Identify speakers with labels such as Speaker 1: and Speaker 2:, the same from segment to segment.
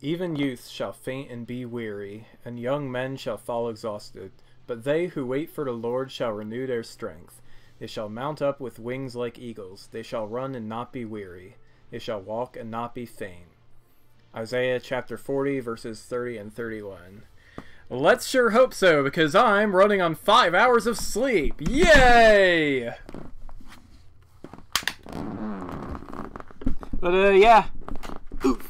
Speaker 1: Even youths shall faint and be weary, and young men shall fall exhausted. But they who wait for the Lord shall renew their strength. They shall mount up with wings like eagles. They shall run and not be weary. They shall walk and not be faint. Isaiah chapter 40, verses 30 and 31. Let's sure hope so, because I'm running on 5 hours of sleep. Yay! But, yeah. Oof.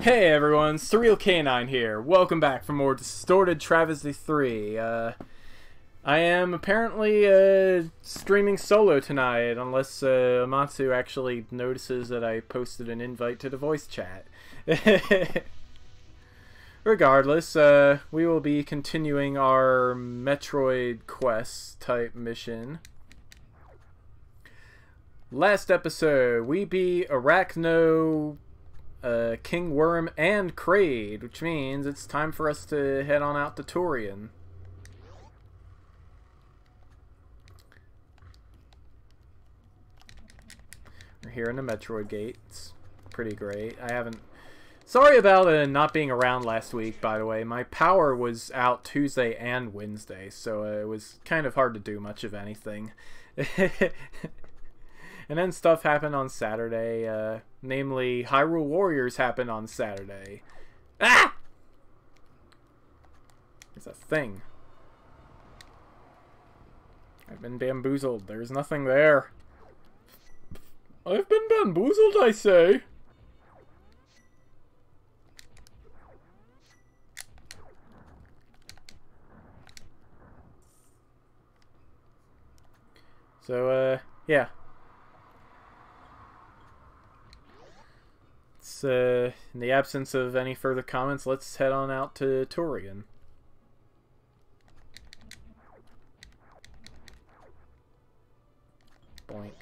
Speaker 1: Hey everyone, Surreal Canine here. Welcome back for more Distorted Travesty 3. I am apparently streaming solo tonight, unless Amatsu actually notices that I posted an invite to the voice chat. Regardless, we will be continuing our Metroid quest type mission. Last episode, we beat Arachno, King Worm, and Kraid, which means it's time for us to head on out to Torian. We're here in the Metroid gate. It's pretty great. I haven't... Sorry about not being around last week, by the way. My power was out Tuesday and Wednesday, so it was kind of hard to do much of anything. And then stuff happened on Saturday, namely Hyrule Warriors happened on Saturday. Ah! It's a thing. I've been bamboozled. There's nothing there. I've been bamboozled, I say. So, yeah. In the absence of any further comments, let's head on out to Torian. Boink.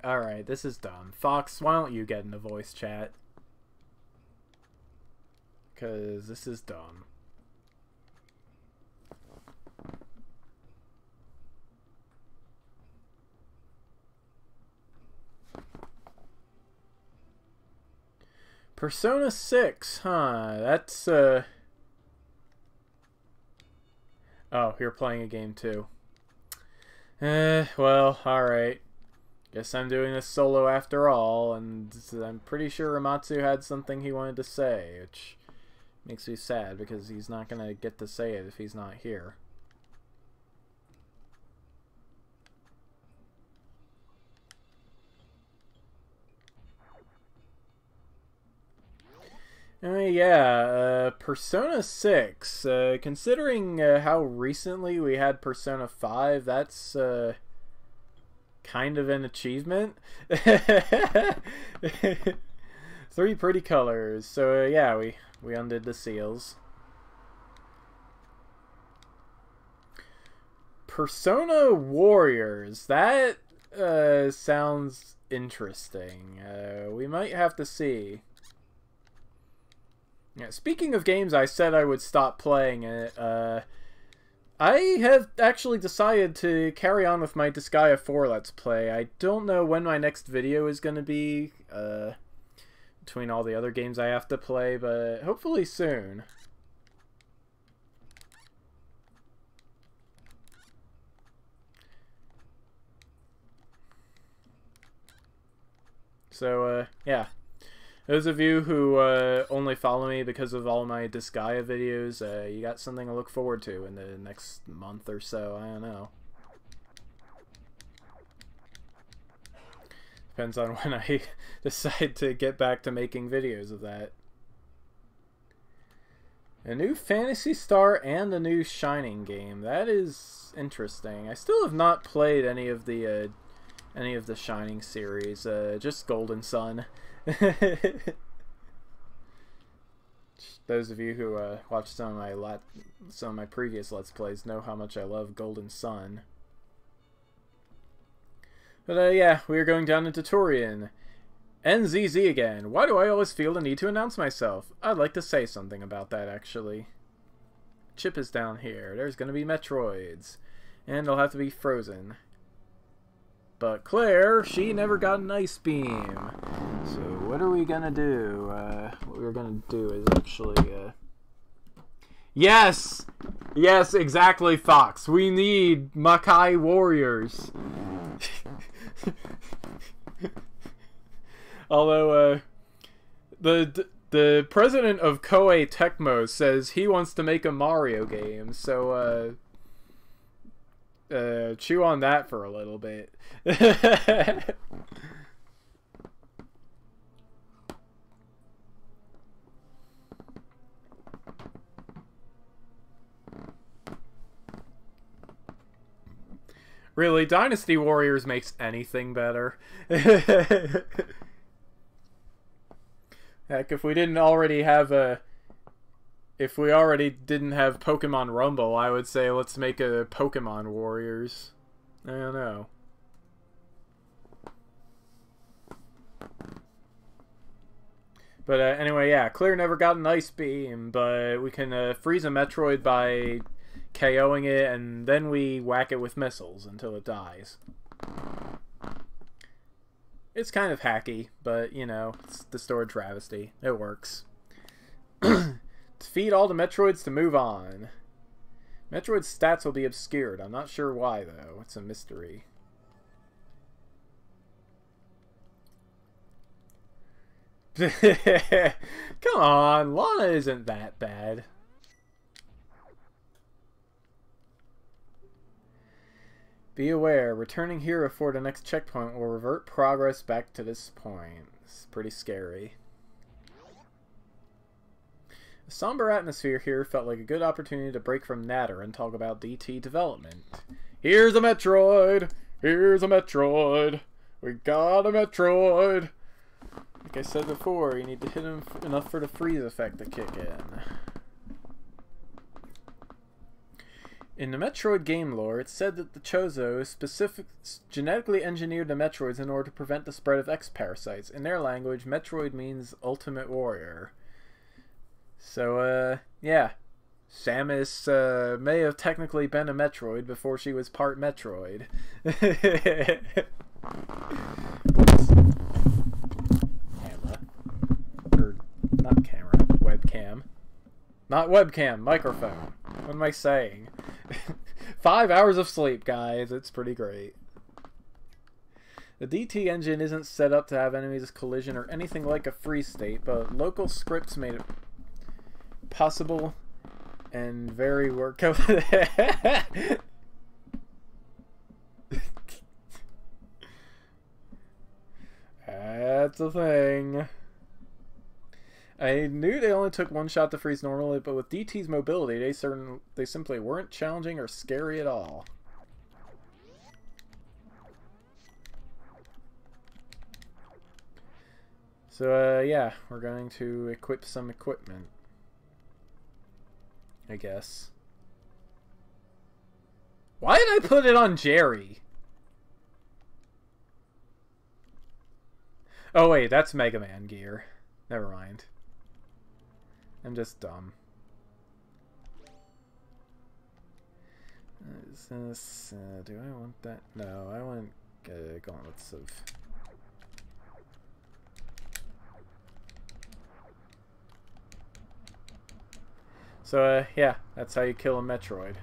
Speaker 1: Alright, this is dumb. Fox, why don't you get in the voice chat? Because this is dumb. Persona 6, huh? That's, Oh, you're playing a game too. Well, alright. Guess I'm doing this solo after all, and I'm pretty sure Amatsu had something he wanted to say, which makes me sad because he's not going to get to say it if he's not here. Yeah, Persona 6. Considering how recently we had Persona 5, that's kind of an achievement. 3 pretty colors. So yeah, we undid the seals. Persona Warriors. That sounds interesting. We might have to see. Yeah, speaking of games I said I would stop playing it, I have actually decided to carry on with my Disgaea 4 Let's Play. I don't know when my next video is going to be, between all the other games I have to play, but hopefully soon. So, yeah. Those of you who only follow me because of all my Disgaea videos, you got something to look forward to in the next month or so. I don't know. Depends on when I decide to get back to making videos of that. A new Phantasy Star and a new Shining game. That is interesting. I still have not played any of the Shining series. Just Golden Sun. those of you who watched some of my previous Let's Plays know how much I love Golden Sun. But yeah, we are going down into Turian. NZZ again. Why do I always feel the need to announce myself? I'd like to say something about that, actually. Chip is down here. There's going to be Metroids. And they'll have to be frozen. But Claire, she never got an ice beam. So what are we going to do? What we're going to do is actually... Yes! Yes, exactly, Fox. We need Makai warriors. Although, the president of Koei Tecmo says he wants to make a Mario game, so, chew on that for a little bit. Really, Dynasty Warriors makes anything better. Heck, if we didn't already have if we already didn't have Pokemon Rumble, I would say let's make a Pokemon Warriors. I don't know. But anyway, yeah, Clear never got an Ice Beam, but we can freeze a Metroid by KOing it, and then we whack it with missiles until it dies. It's kind of hacky, but, you know, it's the stored Travesty. It works. Defeat all the Metroids to move on. Metroid's stats will be obscured. I'm not sure why, though. It's a mystery. Come on, Lana isn't that bad. Be aware, returning here before the next checkpoint will revert progress back to this point. It's pretty scary. The somber atmosphere here felt like a good opportunity to break from Natter and talk about DT development. Here's a Metroid! Here's a Metroid! We got a Metroid! Like I said before, you need to hit him enough for the freeze effect to kick in. In the Metroid game lore, it's said that the Chozo genetically engineered the Metroids in order to prevent the spread of X-parasites. In their language, Metroid means Ultimate Warrior. So, yeah. Samus may have technically been a Metroid before she was part Metroid. Camera. Or, not camera. Webcam. Not webcam, microphone. What am I saying? 5 hours of sleep, guys. It's pretty great. The DT engine isn't set up to have enemies collision or anything like a freeze state, but local scripts made it possible and very workable. That's a thing. I knew they only took one shot to freeze normally, but with DT's mobility, they simply weren't challenging or scary at all. So, yeah, we're going to equip some equipment, I guess. Why did I put it on Jerry? Oh, wait, that's Mega Man gear. Never mind. I'm just dumb. Is this, do I want that? No, I want gauntlets of... So, yeah, that's how you kill a Metroid.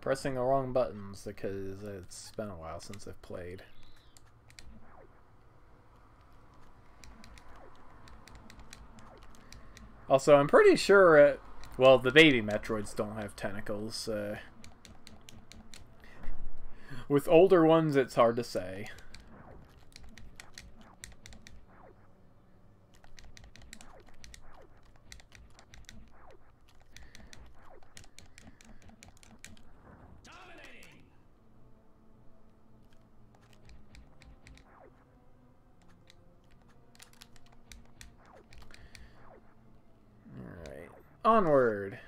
Speaker 1: Pressing the wrong buttons because it's been a while since I've played. Also, I'm pretty sure, well, the baby Metroids don't have tentacles. With older ones, it's hard to say. Onward.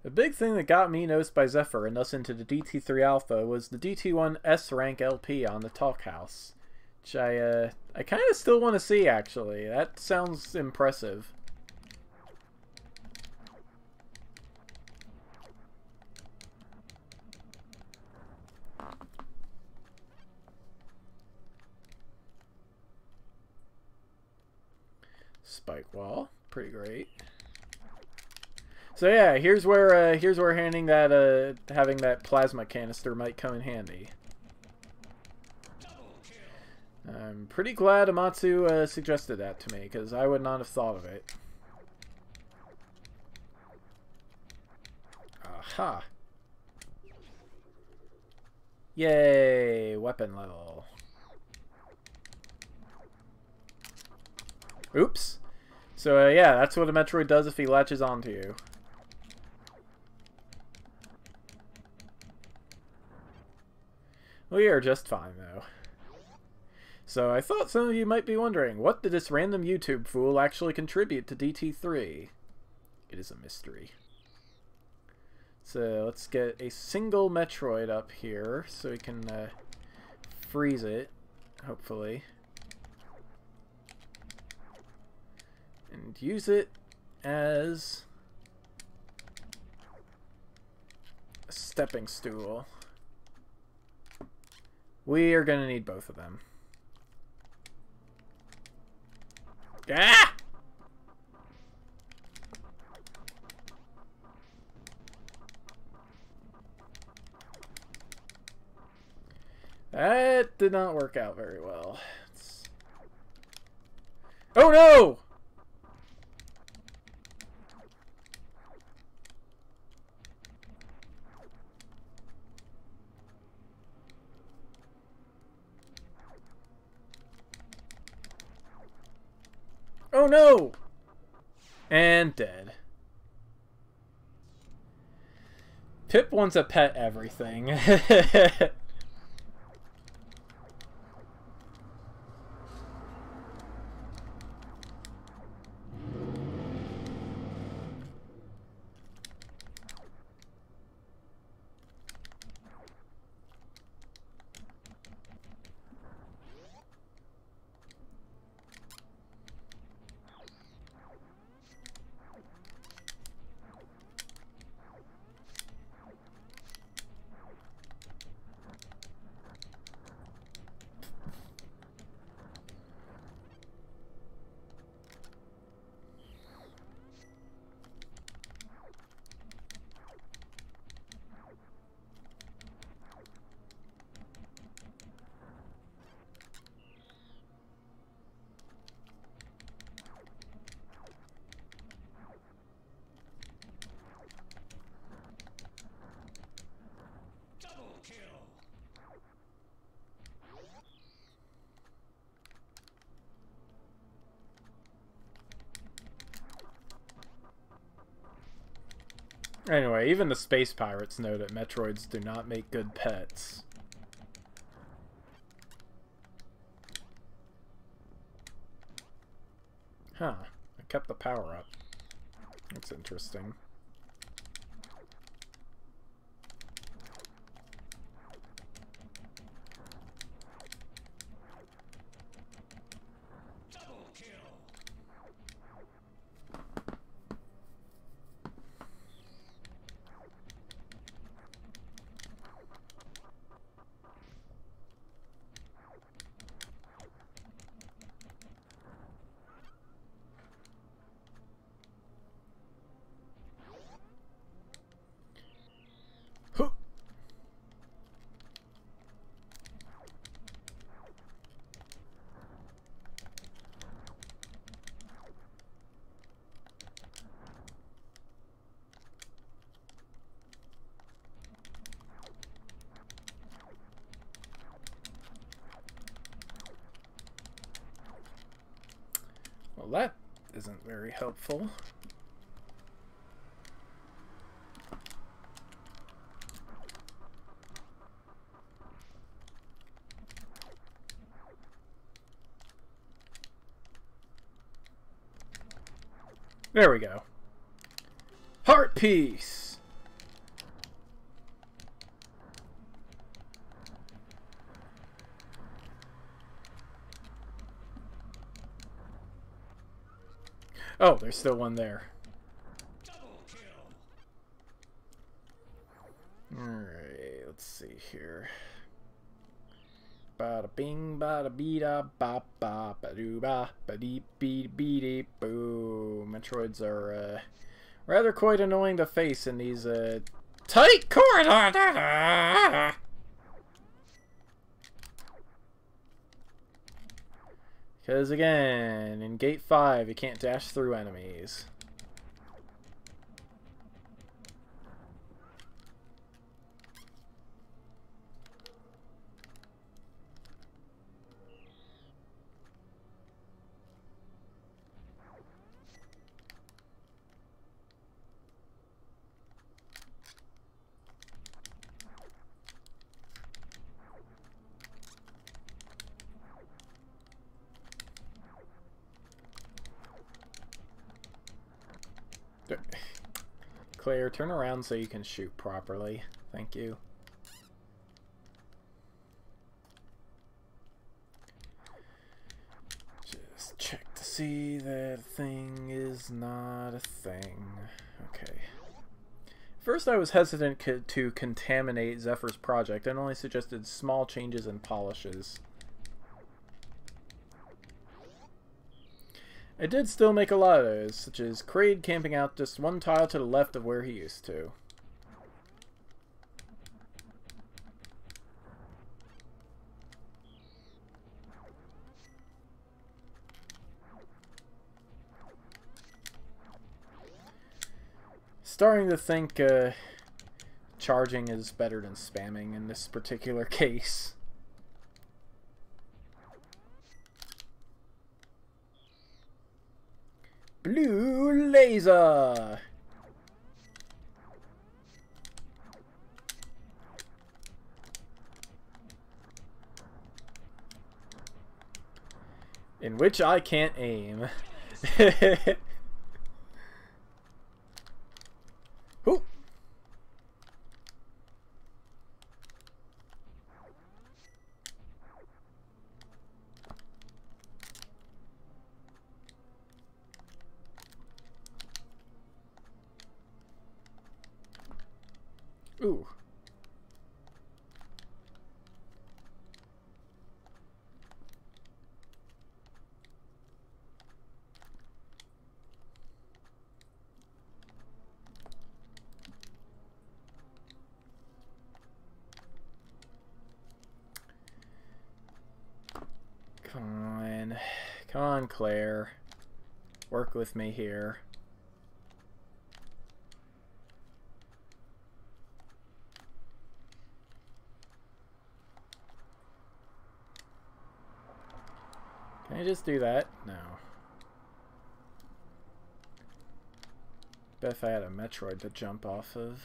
Speaker 1: The big thing that got me noticed by Zephyr and thus into the DT3 Alpha was the DT1 S rank LP on the Talk House, which I kind of still want to see, actually. That sounds impressive. Spike wall, pretty great. So yeah, here's where handing that having that plasma canister might come in handy. I'm pretty glad Amatsu suggested that to me, because I would not have thought of it. Aha! Yay! Weapon level. Oops. So yeah, that's what a Metroid does if he latches onto you. We are just fine, though. So I thought some of you might be wondering, what did this random YouTube fool actually contribute to DT3? It is a mystery. So let's get a single Metroid up here so we can freeze it, hopefully. And use it as a stepping stool. We are going to need both of them. Ah! That did not work out very well. Oh no! Oh no! And dead. Pip wants a pet everything. Anyway, even the space pirates know that Metroids do not make good pets. Huh. I kept the power up. That's interesting. Well, that isn't very helpful. There we go. Heart piece. Oh, there's still one there. Alright, let's see here. Bada bing, bada beeda, ba ba ba doo ba ba dee bee bee dee boo. Metroids are rather quite annoying to face in these tight corridors. Because again, in Gate 5, you can't dash through enemies. Claire, turn around so you can shoot properly. Thank you. Just check to see that thing is not a thing. Okay. First I was hesitant to contaminate Zephyr's project and only suggested small changes and polishes. I did still make a lot of those, such as Kraid camping out just one tile to the left of where he used to. Starting to think charging is better than spamming in this particular case. Blue laser! In which I can't aim. Ooh. Ooh. Come on. Come on, Claire. Work with me here. Can I just do that? No. Bet if I had a Metroid to jump off of.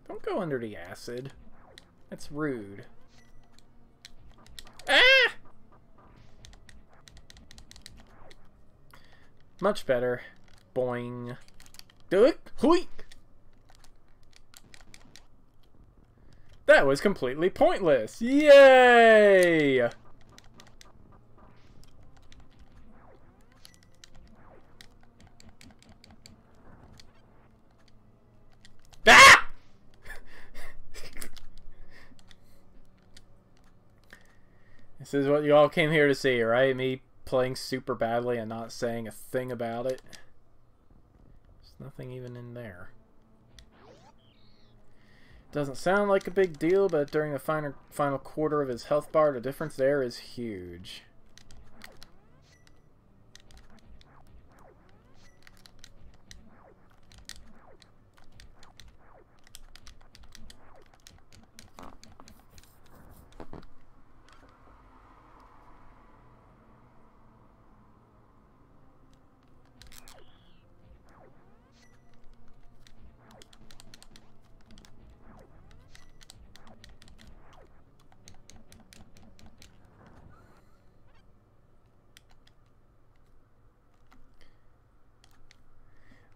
Speaker 1: Don't go under the acid. That's rude. Ah! Much better. Boing. Hoik! That was completely pointless. Yay! Ah! This is what you all came here to see, right? Me playing super badly and not saying a thing about it. There's nothing even in there. Doesn't sound like a big deal, but during the final quarter of his health bar, the difference there is huge.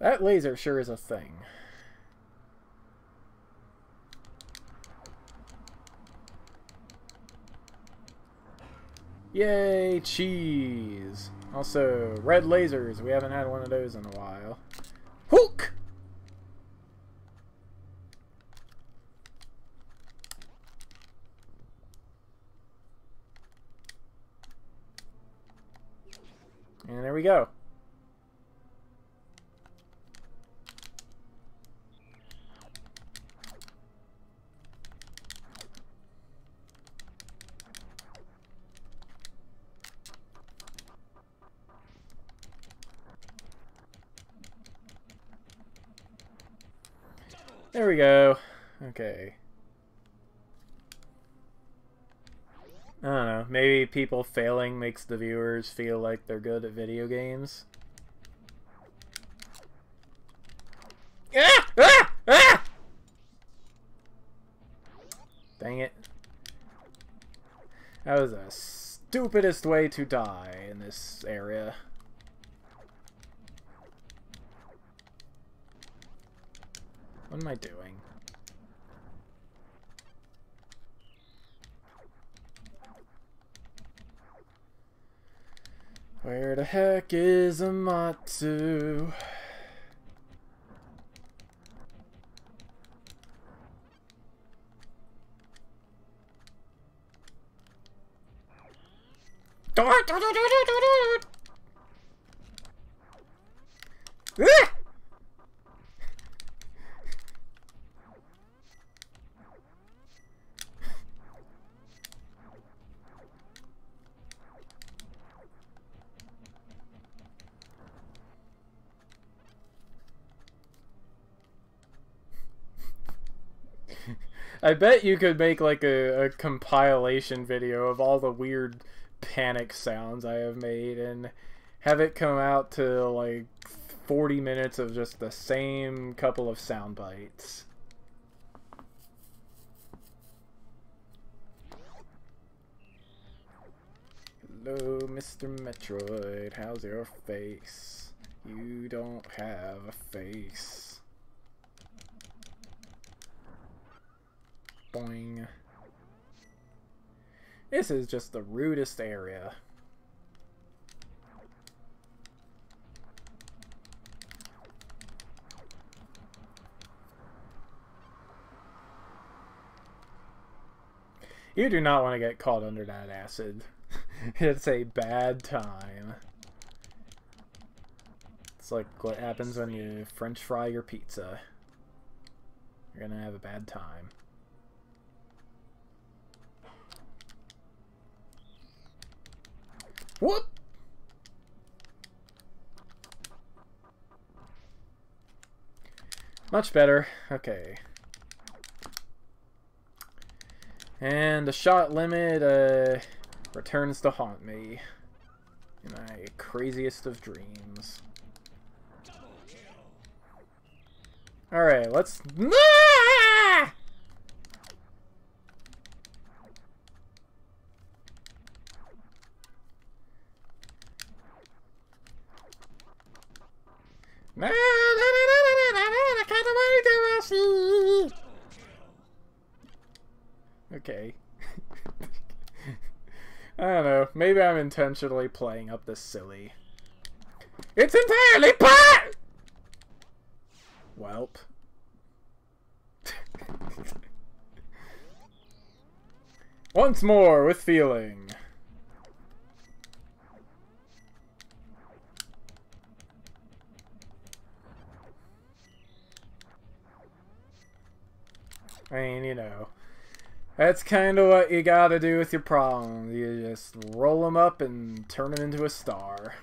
Speaker 1: That laser sure is a thing. Yay, cheese! Also, red lasers. We haven't had one of those in a while. Hook! And there we go. There we go. Okay. I don't know. Maybe people failing makes the viewers feel like they're good at video games. Ah! Ah! Ah! Dang it. That was the stupidest way to die in this area. What am I doing? Where the heck is Amatsu? Ah! I bet you could make like a compilation video of all the weird panic sounds I have made and have it come out to like 40 minutes of just the same couple of sound bites. Hello, Mr. Metroid. How's your face? You don't have a face. Boing. This is just the rudest area. You do not want to get caught under that acid. It's a bad time. It's like what happens when you French fry your pizza. You're gonna have a bad time. Whoop! Much better. Okay. And the shot limit returns to haunt me in my craziest of dreams. Alright, let's... Ah! Okay. I don't know. Maybe I'm intentionally playing up this silly. It's entirely pot! Welp. Once more with feeling. I mean, you know, that's kind of what you gotta do with your problems. You just roll them up and turn them into a star.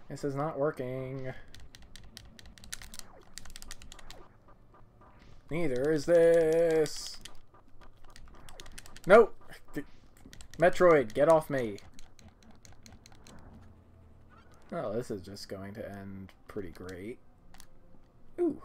Speaker 1: This is not working. Neither is this. Nope. Metroid, get off me. Well, this is just going to end pretty great. Ooh.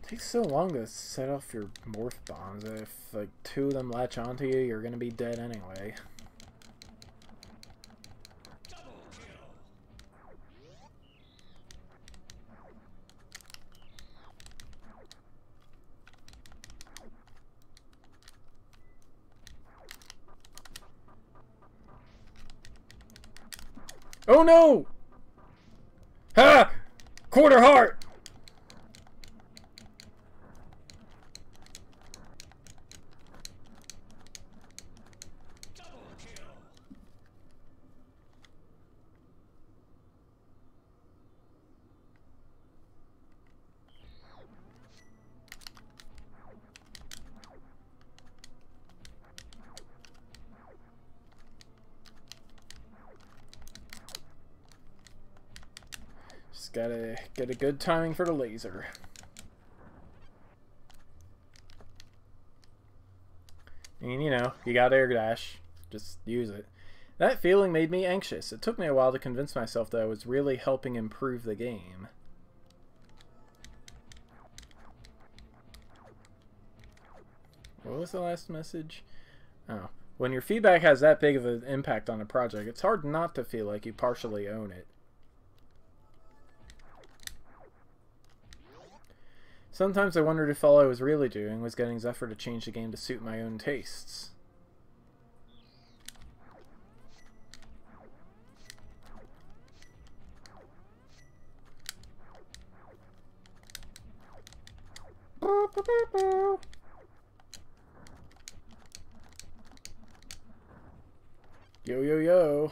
Speaker 1: Takes so long to set off your morph bombs. If like 2 of them latch onto you, you're gonna be dead anyway. Oh no! Ha! Quarter heart! Gotta get a good timing for the laser. And you know, you got air dash. Just use it. That feeling made me anxious. It took me a while to convince myself that I was really helping improve the game. What was the last message? Oh. When your feedback has that big of an impact on a project, it's hard not to feel like you partially own it. Sometimes I wondered if all I was really doing was getting Zephyr to change the game to suit my own tastes. Yo, yo, yo.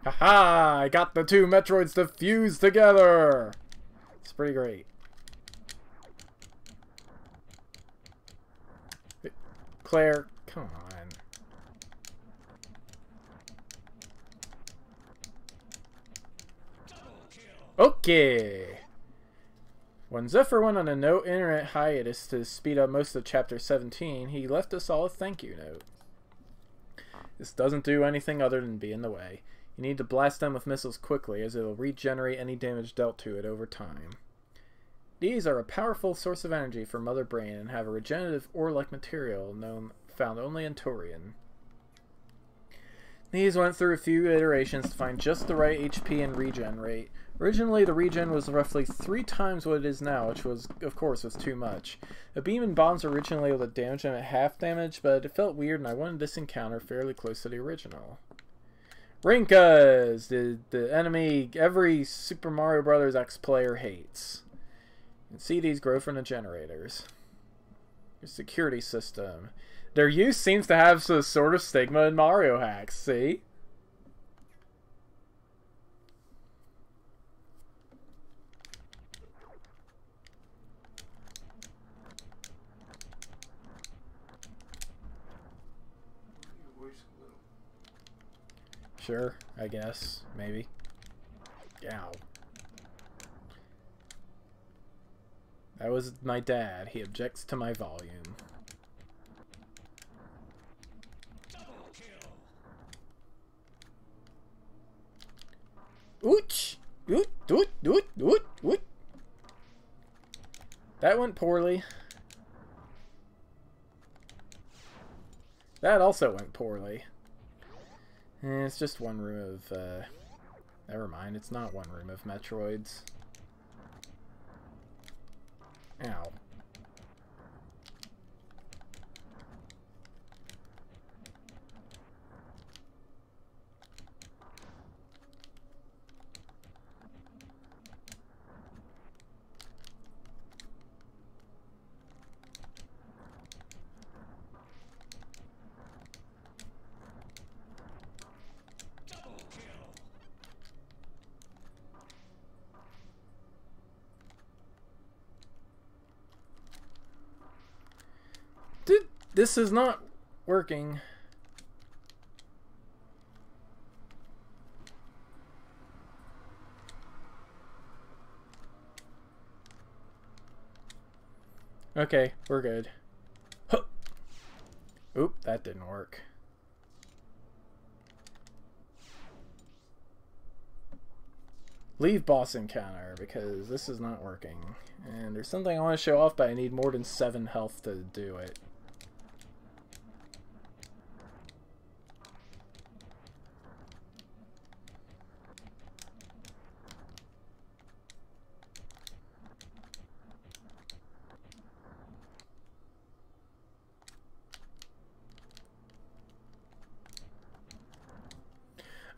Speaker 1: Haha! I got the 2 Metroids to fuse together! It's pretty great. Claire, come on. Okay! When Zephyr went on a no-internet hiatus to speed up most of Chapter 17, he left us all a thank you note. This doesn't do anything other than be in the way. You need to blast them with missiles quickly, as it will regenerate any damage dealt to it over time. These are a powerful source of energy for Mother Brain and have a regenerative ore-like material found only in Torian. These went through a few iterations to find just the right HP and regen rate. Originally, the regen was roughly 3 times what it is now, which was, of course, was too much. The beam and bombs were originally able to damage them at half damage, but it felt weird and I wanted this encounter fairly close to the original. Rinkas! The enemy every Super Mario Bros. X player hates. You can see these grow from the generators. Your security system. Their use seems to have some sort of stigma in Mario hacks, see? Sure, I guess. Maybe. Ow. That was my dad. He objects to my volume. Ooch! Oot! Oot! Oot! Oot! Oot! That went poorly. That also went poorly. It's just one room of, never mind, it's not one room of Metroids. Ow. Dude, this is not working. Okay, we're good. Huh. Oop, that didn't work. Leave boss encounter, because this is not working. And there's something I want to show off, but I need more than 7 health to do it.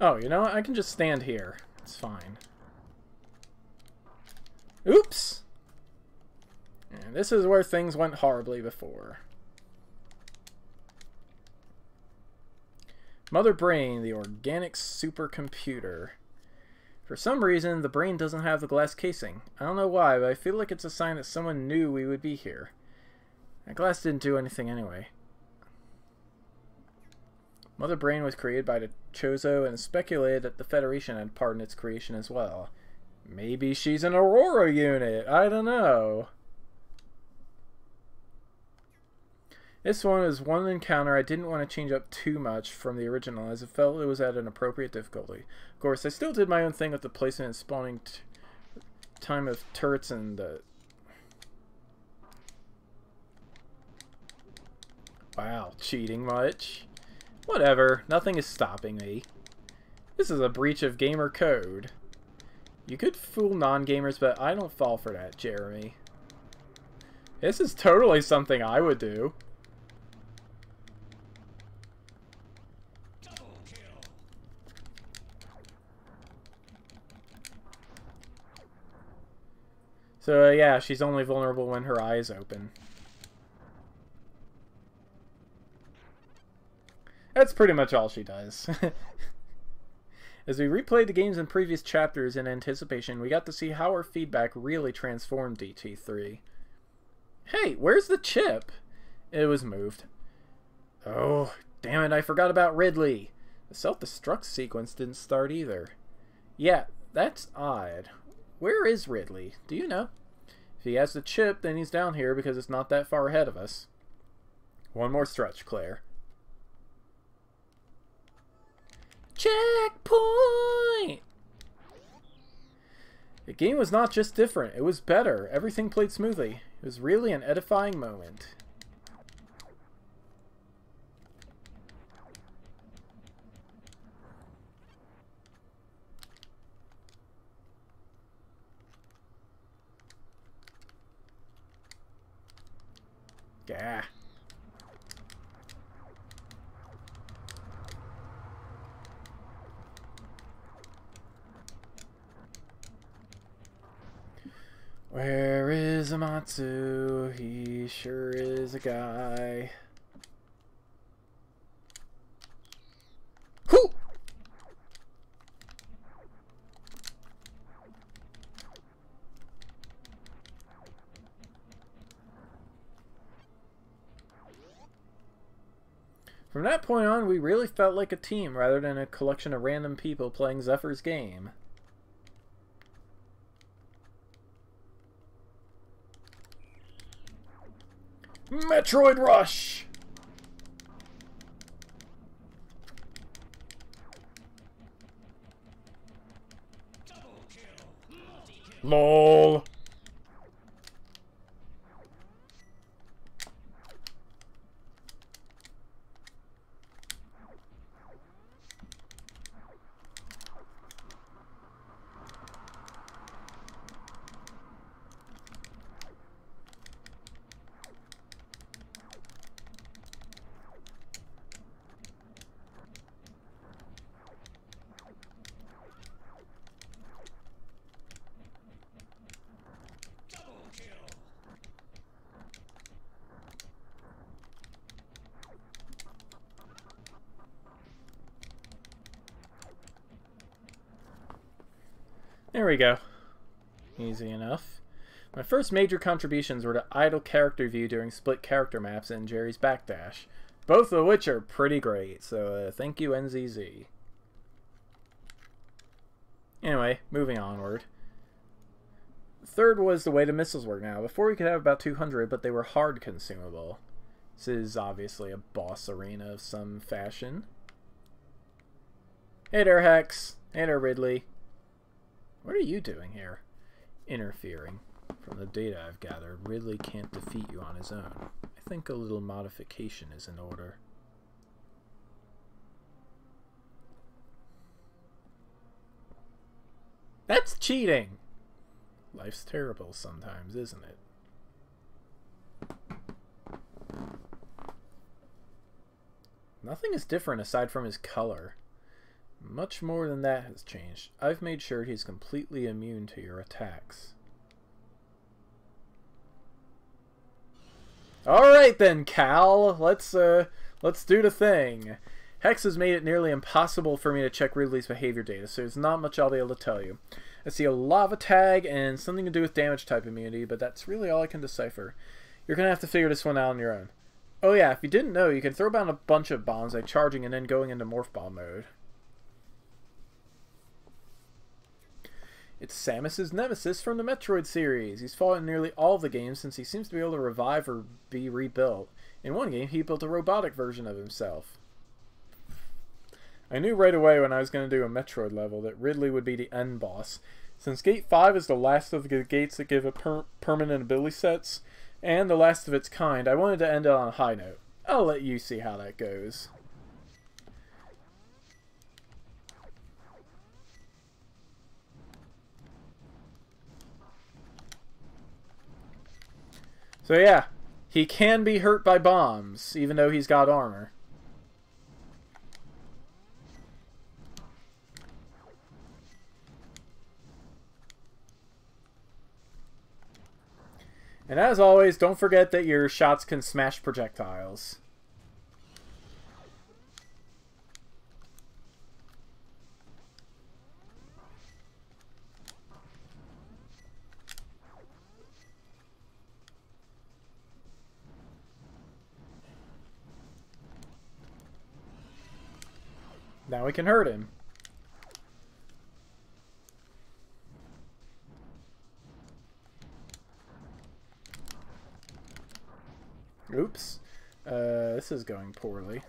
Speaker 1: Oh, you know what? I can just stand here. It's fine. Oops! And this is where things went horribly before. Mother Brain, the organic supercomputer. For some reason, the brain doesn't have the glass casing. I don't know why, but I feel like it's a sign that someone knew we would be here. That glass didn't do anything anyway. Mother Brain was created by the Chozo and speculated that the Federation had part in its creation as well. Maybe she's an Aurora unit. I don't know. This one is one encounter I didn't want to change up too much from the original, as I felt it was at an appropriate difficulty. Of course, I still did my own thing with the placement and spawning time of turrets and Wow, cheating much? Whatever, nothing is stopping me. This is a breach of gamer code. You could fool non-gamers, but I don't fall for that, Jeremy. This is totally something I would do.
Speaker 2: Double kill.
Speaker 1: So, yeah, she's only vulnerable when her eyes open. That's pretty much all she does. As we replayed the games in previous chapters in anticipation, we got to see how our feedback really transformed DT3. Hey, where's the chip? It was moved. Oh, damn it, I forgot about Ridley. The self-destruct sequence didn't start either. Yeah, that's odd. Where is Ridley? Do you know? If he has the chip, then he's down here because it's not that far ahead of us. One more stretch, Claire. Checkpoint! The game was not just different, it was better. Everything played smoothly. It was really an edifying moment. Gah. Where is Amatsu? He sure is a guy. Whoo! From that point on, we really felt like a team rather than a collection of random people playing Zephyr's game. Metroid Rush!
Speaker 2: Double kill. Multi-kill.
Speaker 1: LOL! There we go. Easy enough. My first major contributions were to idle character view during split character maps and Jerry's Backdash, both of which are pretty great, so thank you NZZ. Anyway, moving onward. Third was the way the missiles work now. Before we could have about 200, but they were hard consumable. This is obviously a boss arena of some fashion. Hey there, Hex. Hey there, Ridley. What are you doing here? Interfering. From the data I've gathered, Ridley can't defeat you on his own. I think a little modification is in order. That's cheating! Life's terrible sometimes, isn't it? Nothing is different aside from his color. Much more than that has changed. I've made sure he's completely immune to your attacks. Alright then, Cal! Let's do the thing. Hex has made it nearly impossible for me to check Ridley's behavior data, so there's not much I'll be able to tell you. I see a lava tag and something to do with damage type immunity, but that's really all I can decipher. You're gonna have to figure this one out on your own. Oh yeah, if you didn't know, you can throw down a bunch of bombs like charging and then going into morph bomb mode. It's Samus's nemesis from the Metroid series. He's fought in nearly all of the games since he seems to be able to revive or be rebuilt. In one game, he built a robotic version of himself. I knew right away when I was going to do a Metroid level that Ridley would be the end boss. Since Gate 5 is the last of the gates that give a permanent ability sets, and the last of its kind, I wanted to end it on a high note. I'll let you see how that goes. So yeah, he can be hurt by bombs, even though he's got armor. And as always, don't forget that your shots can smash projectiles. Now we can hurt him. Oops. This is going poorly.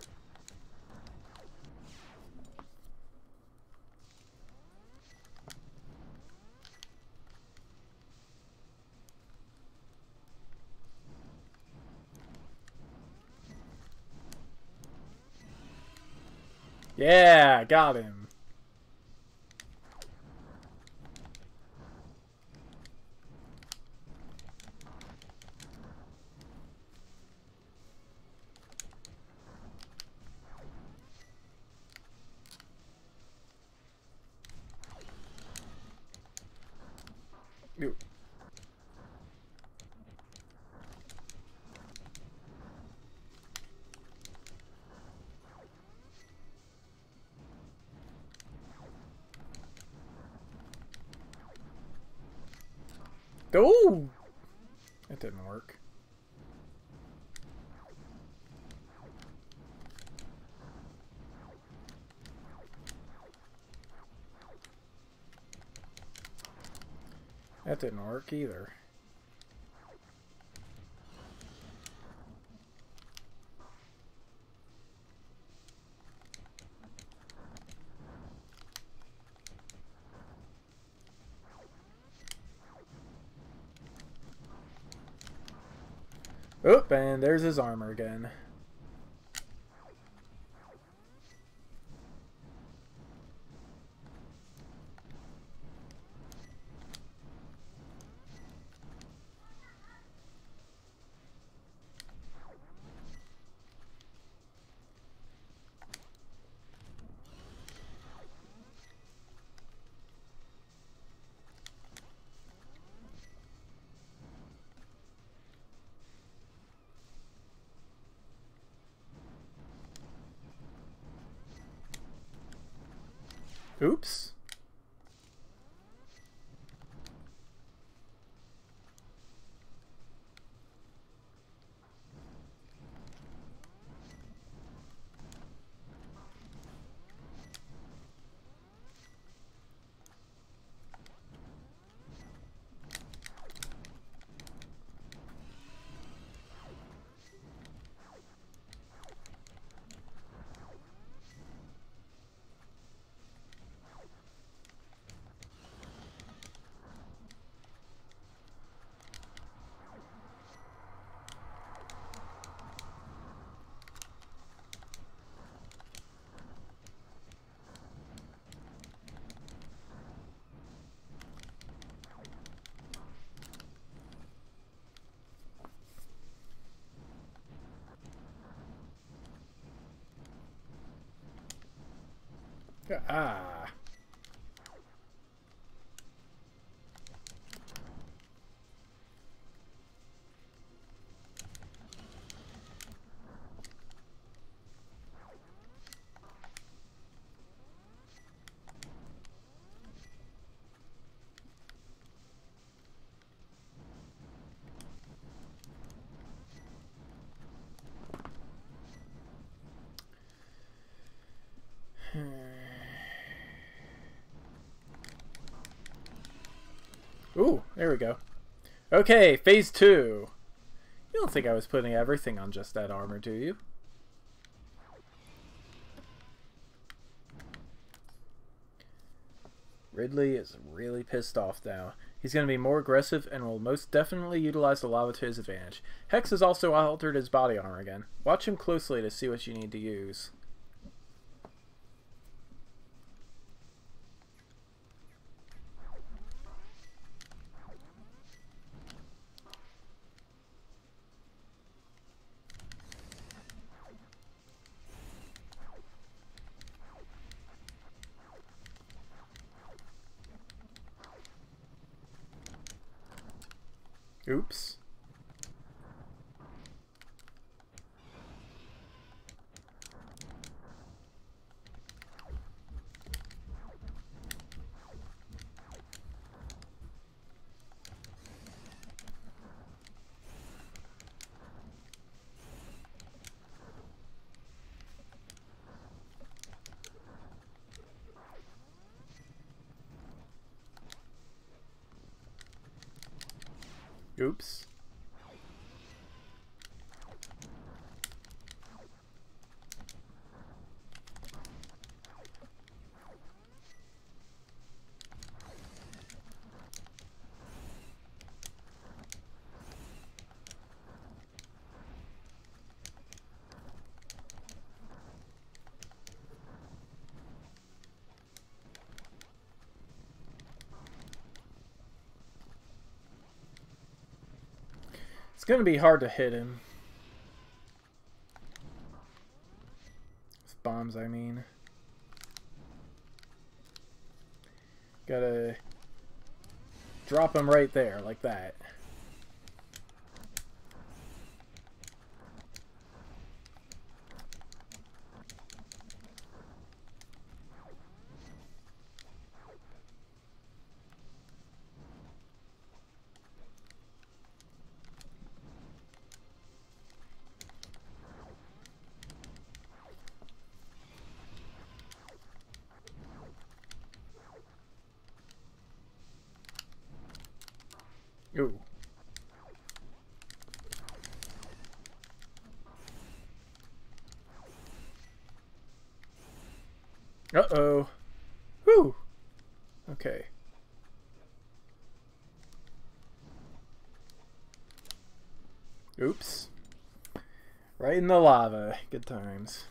Speaker 1: Yeah, got him. Ooh. Oh! That didn't work. That didn't work either. Oop, and there's his armor again. Oops. Ah. Ooh, there we go. Okay, phase 2. You don't think I was putting everything on just that armor, do you? Ridley is really pissed off now. He's going to be more aggressive and will most definitely utilize the lava to his advantage. Hex has also altered his body armor again. Watch him closely to see what you need to use. Oops. Oops. It's going to be hard to hit him. With bombs, I mean. Gotta drop him right there, like that. Ooh. Uh-oh. Whew. Okay. Oops. Right in the lava. Good times.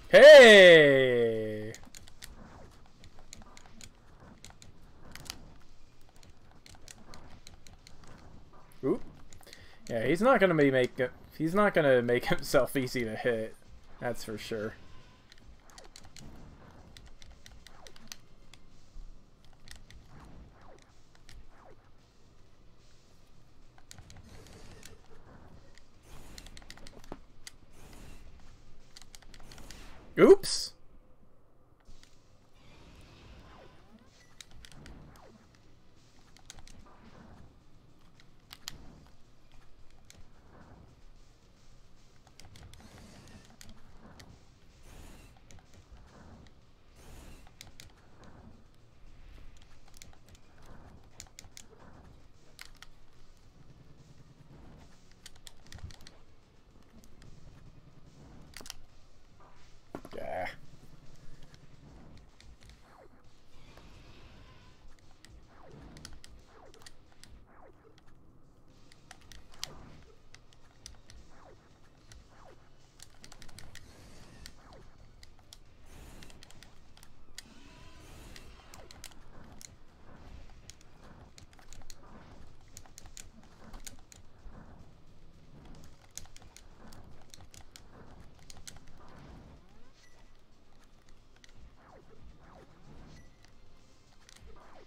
Speaker 1: Hey! Oop. Yeah, he's not gonna make himself easy to hit. That's for sure. Oops.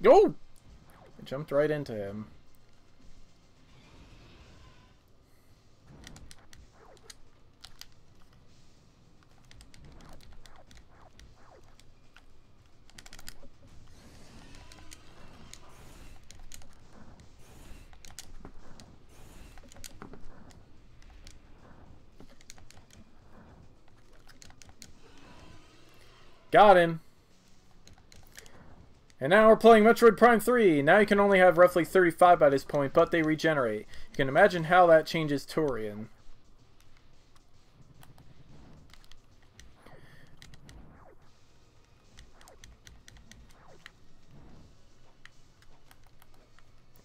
Speaker 1: Oh! I jumped right into him. Got him! And now we're playing Metroid Prime 3. Now you can only have roughly 35 by this point, but they regenerate. You can imagine how that changes Torian.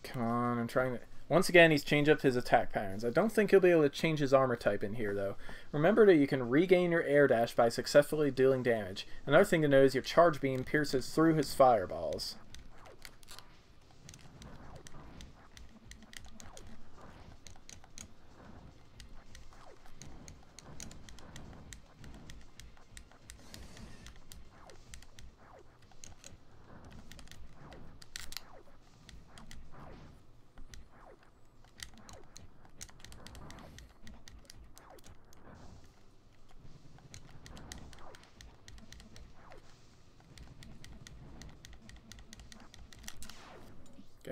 Speaker 1: Come on, I'm trying to... Once again, he's changed up his attack patterns. I don't think he'll be able to change his armor type in here, though. Remember that you can regain your air dash by successfully dealing damage. Another thing to note is your charge beam pierces through his fireballs.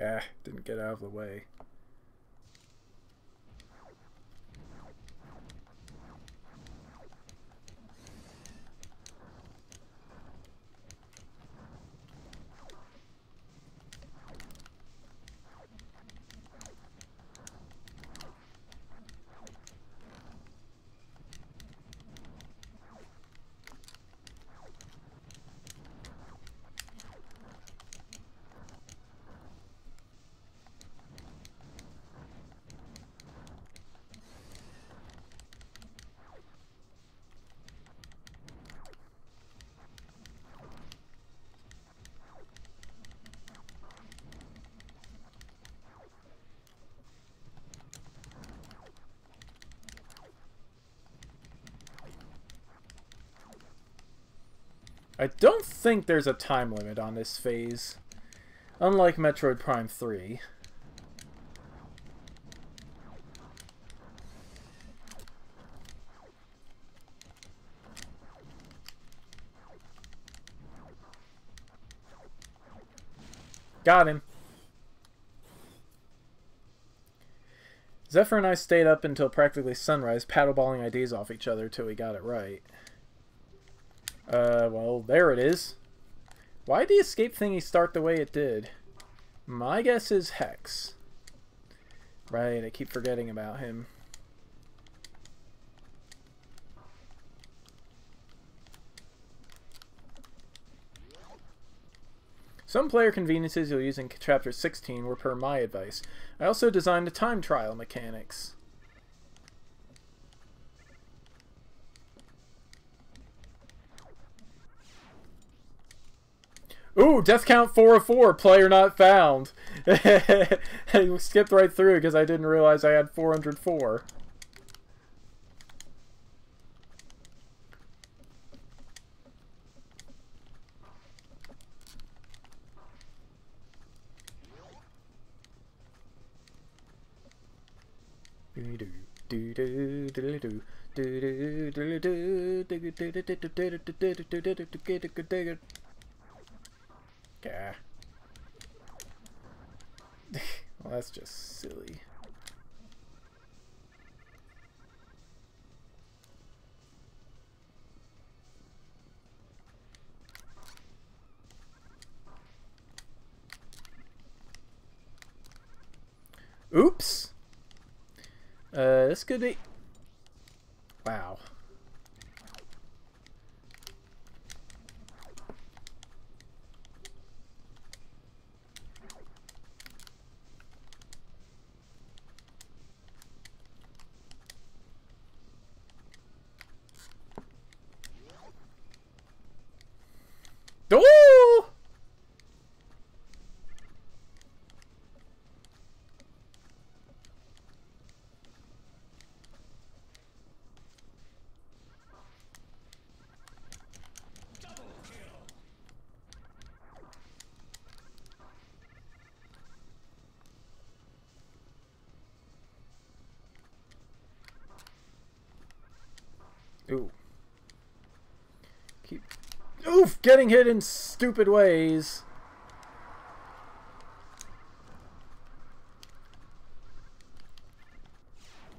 Speaker 1: Ah, didn't get out of the way. I don't think there's a time limit on this phase, unlike Metroid Prime 3. Got him. Zephyr and I stayed up until practically sunrise, paddleballing ideas off each other till we got it right. Well, there it is. Why did the escape thingy start the way it did? My guess is Hex. Right, I keep forgetting about him. Some player conveniences you'll use in Chapter 16 were per my advice. I also designed the time trial mechanics. Ooh, death count 404, player not found. I skipped right through because I didn't realize I had 404. Yeah. Well, that's just silly. Oops. This could be... Wow. Oh! Ooh. Keep... Oof! Getting hit in stupid ways.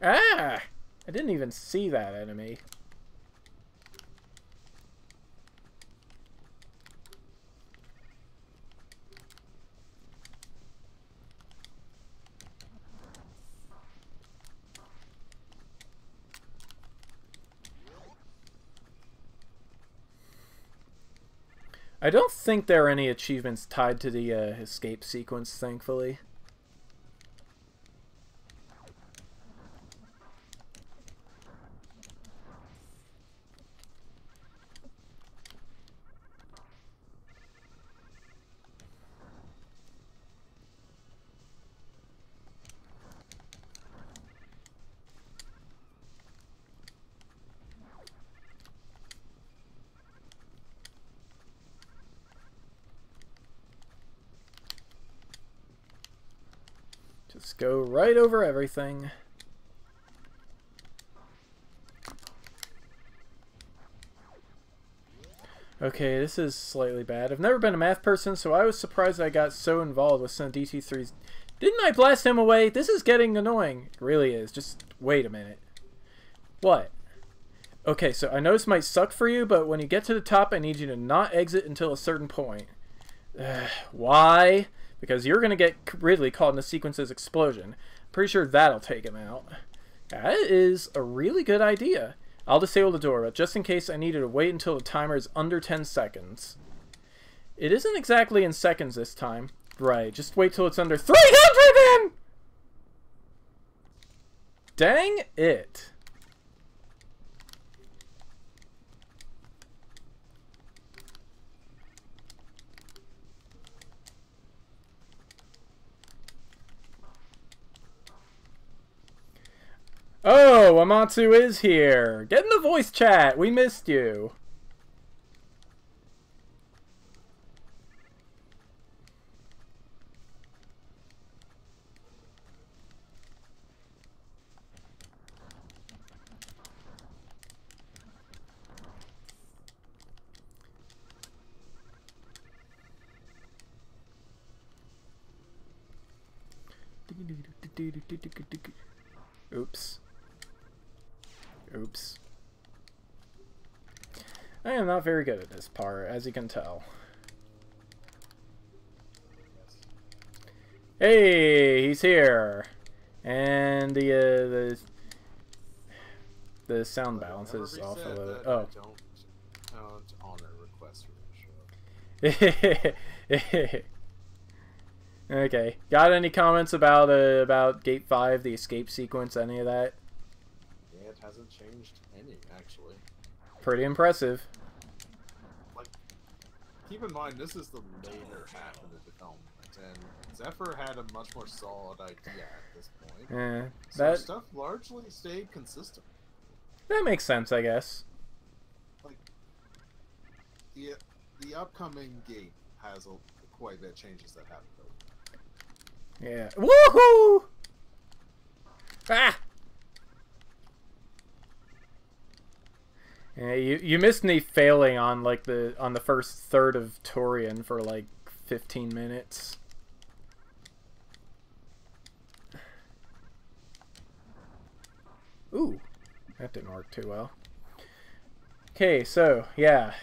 Speaker 1: Ah! I didn't even see that enemy. I don't think there are any achievements tied to the escape sequence, thankfully. Just go right over everything. Okay, this is slightly bad. I've never been a math person, so I was surprised I got so involved with some DT3s. Didn't I blast him away? This is getting annoying. It really is. Just wait a minute. What? Okay, so I know this might suck for you, but when you get to the top, I need you to not exit until a certain point. Why? Because you're going to get Ridley caught in the sequence's explosion. Pretty sure that'll take him out. That is a really good idea. I'll disable the door, but just in case I needed to wait until the timer is under 10 seconds. It isn't exactly in seconds this time. Right, just wait till it's under 300 then! Dang it. Oh, Amatsu is here. Get in the voice chat. We missed you. Oops. Oops. I am not very good at this part, as you can tell. Hey, he's here, and the sound balance is off a little. Oh.
Speaker 3: Don't honor requests for that show.
Speaker 1: Okay. Got any comments about Gate 5, the escape sequence, any of that?
Speaker 3: Yeah, it hasn't changed any, actually.
Speaker 1: Pretty impressive.
Speaker 3: Like, keep in mind, this is the later half of the development, and Zephyr had a much more solid idea at this point. So stuff largely stayed consistent.
Speaker 1: That makes sense, I guess.
Speaker 3: Like, the upcoming Gate has quite a bit of changes that happen.
Speaker 1: Yeah. Woohoo! Ah! Yeah, you missed me failing on like on the first third of Torian for like 15 minutes. Ooh, that didn't work too well. Okay, so yeah,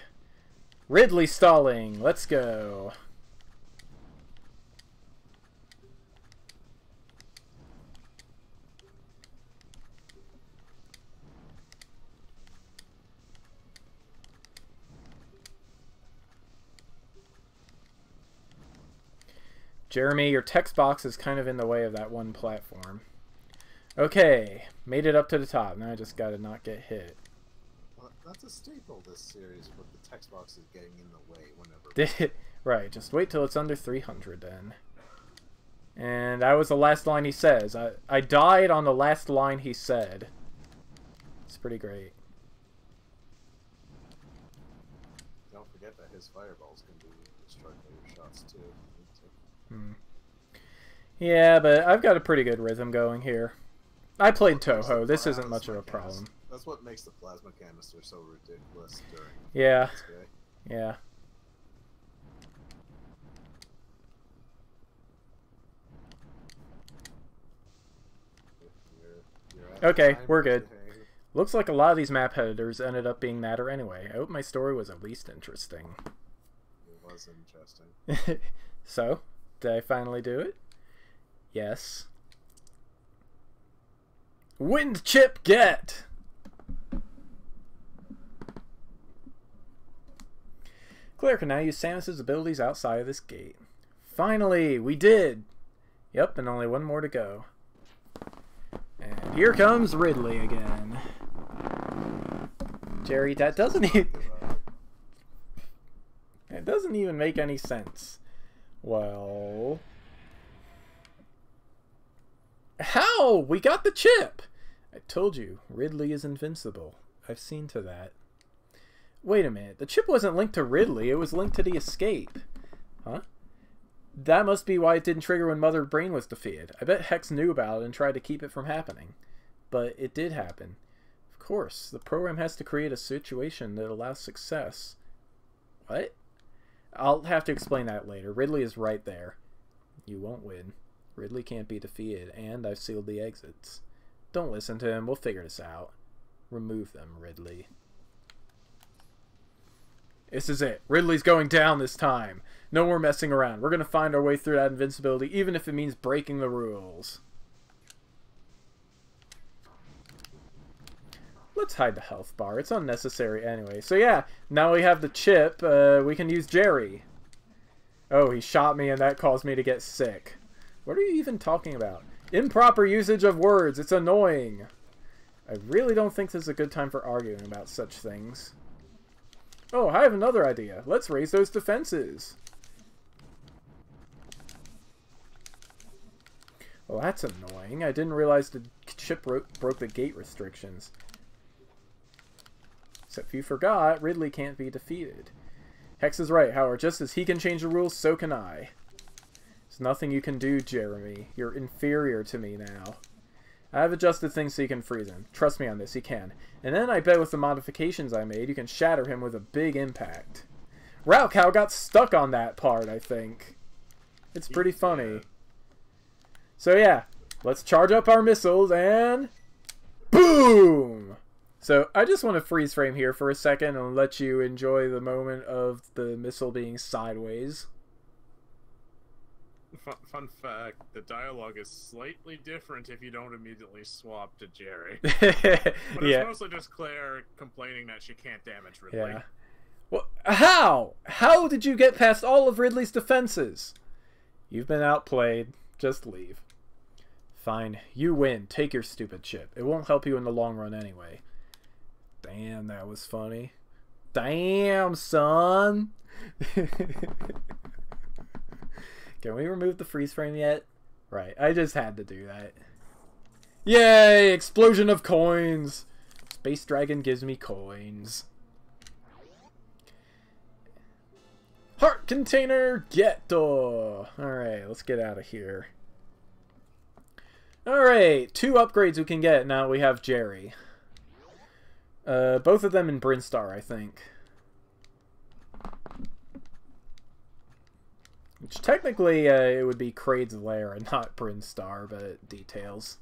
Speaker 1: Ridley stalling. Let's go. Jeremy, your text box is kind of in the way of that one platform. Okay, made it up to the top. Now I just gotta not get hit.
Speaker 3: Well, that's a staple of this series, with the text box is getting in the way whenever.
Speaker 1: Right, just wait till it's under 300 then. And that was the last line he says. I died on the last line he said. It's pretty great.
Speaker 3: Don't forget that his fireballs can be destroyed by your shots too.
Speaker 1: Yeah, but I've got a pretty good rhythm going here. I played Toho. This isn't much of a problem.
Speaker 3: That's what makes the plasma canister so ridiculous during.
Speaker 1: Yeah. Yeah. Okay, we're good. Looks like a lot of these map editors ended up being matter anyway. I hope my story was at least interesting.
Speaker 3: It was interesting.
Speaker 1: So, did I finally do it? Yes. Wind chip get! Claire can now use Samus's abilities outside of this gate. Finally, we did! Yep, and only one more to go. And here comes Ridley again. Jerry, that doesn't even... It doesn't even make any sense. Well... How? We got the chip! I told you, Ridley is invincible. I've seen to that. Wait a minute, the chip wasn't linked to Ridley, it was linked to the escape. Huh? That must be why it didn't trigger when Mother Brain was defeated. I bet Hex knew about it and tried to keep it from happening. But it did happen. Of course, the program has to create a situation that allows success. What? I'll have to explain that later. Ridley is right there. You won't win. Ridley can't be defeated, and I've sealed the exits. Don't listen to him, we'll figure this out. Remove them, Ridley. This is it. Ridley's going down this time. No more messing around. We're going to find our way through that invincibility, even if it means breaking the rules. Let's hide the health bar. It's unnecessary anyway. So yeah, now we have the chip. We can use Jerry. Oh, he shot me and that caused me to get sick. What are you even talking about? Improper usage of words. It's annoying. I really don't think this is a good time for arguing about such things. Oh, I have another idea. Let's raise those defenses. Well, that's annoying. I didn't realize the chip broke the gate restrictions. Except you forgot, Ridley can't be defeated. Hex is right, however, just as he can change the rules, so can I. There's nothing you can do, Jeremy. You're inferior to me now. I have adjusted things so you can freeze him. Trust me on this, he can. And then I bet with the modifications I made, you can shatter him with a big impact. Raocow got stuck on that part, I think. It's pretty funny. So yeah, let's charge up our missiles and... boom! So I just want to freeze frame here for a second and let you enjoy the moment of the missile being sideways.
Speaker 4: Fun fact, the dialogue is slightly different if you don't immediately swap to Jerry. But it's mostly just Claire complaining that she can't damage Ridley.
Speaker 1: Yeah. Well, how? How did you get past all of Ridley's defenses? You've been outplayed. Just leave. Fine. You win. Take your stupid chip. It won't help you in the long run anyway. Damn, that was funny. Damn, son! Can we remove the freeze frame yet? Right, I just had to do that. Yay! Explosion of coins! Space Dragon gives me coins. Heart container, ghetto! Alright, let's get out of here. Alright, 2 upgrades we can get now we have Jerry. Both of them in Brinstar, I think. Which technically it would be Kraid's Lair and not Brinstar, but details.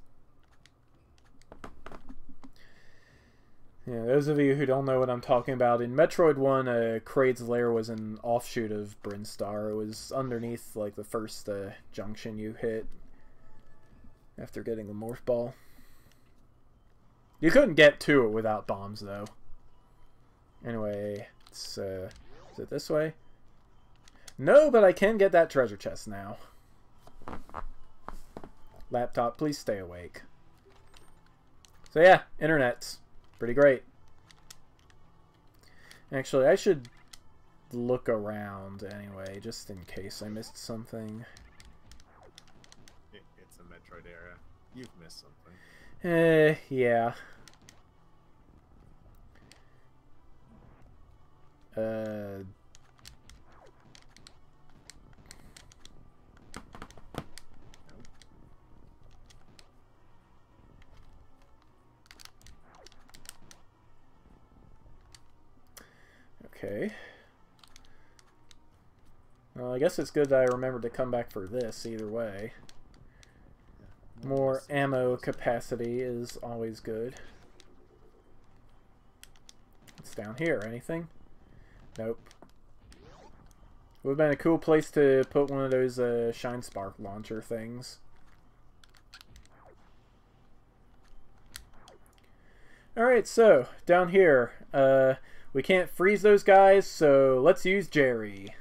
Speaker 1: Yeah, those of you who don't know what I'm talking about, in Metroid 1, Kraid's Lair was an offshoot of Brinstar. It was underneath like the first junction you hit after getting the Morph Ball. You couldn't get to it without bombs, though. Anyway, it's, is it this way? No, but I can get that treasure chest now. Laptop, please stay awake. So yeah, internet's pretty great. Actually, I should look around anyway, just in case I missed something.
Speaker 4: It's a Metroid area. You've missed something.
Speaker 1: Yeah. Okay. Well, I guess it's good that I remembered to come back for this either way. More ammo capacity is always good. What's down here? Anything? Nope. Would have been a cool place to put one of those Shine Spark launcher things. Alright, so, down here. We can't freeze those guys, so let's use Jerry.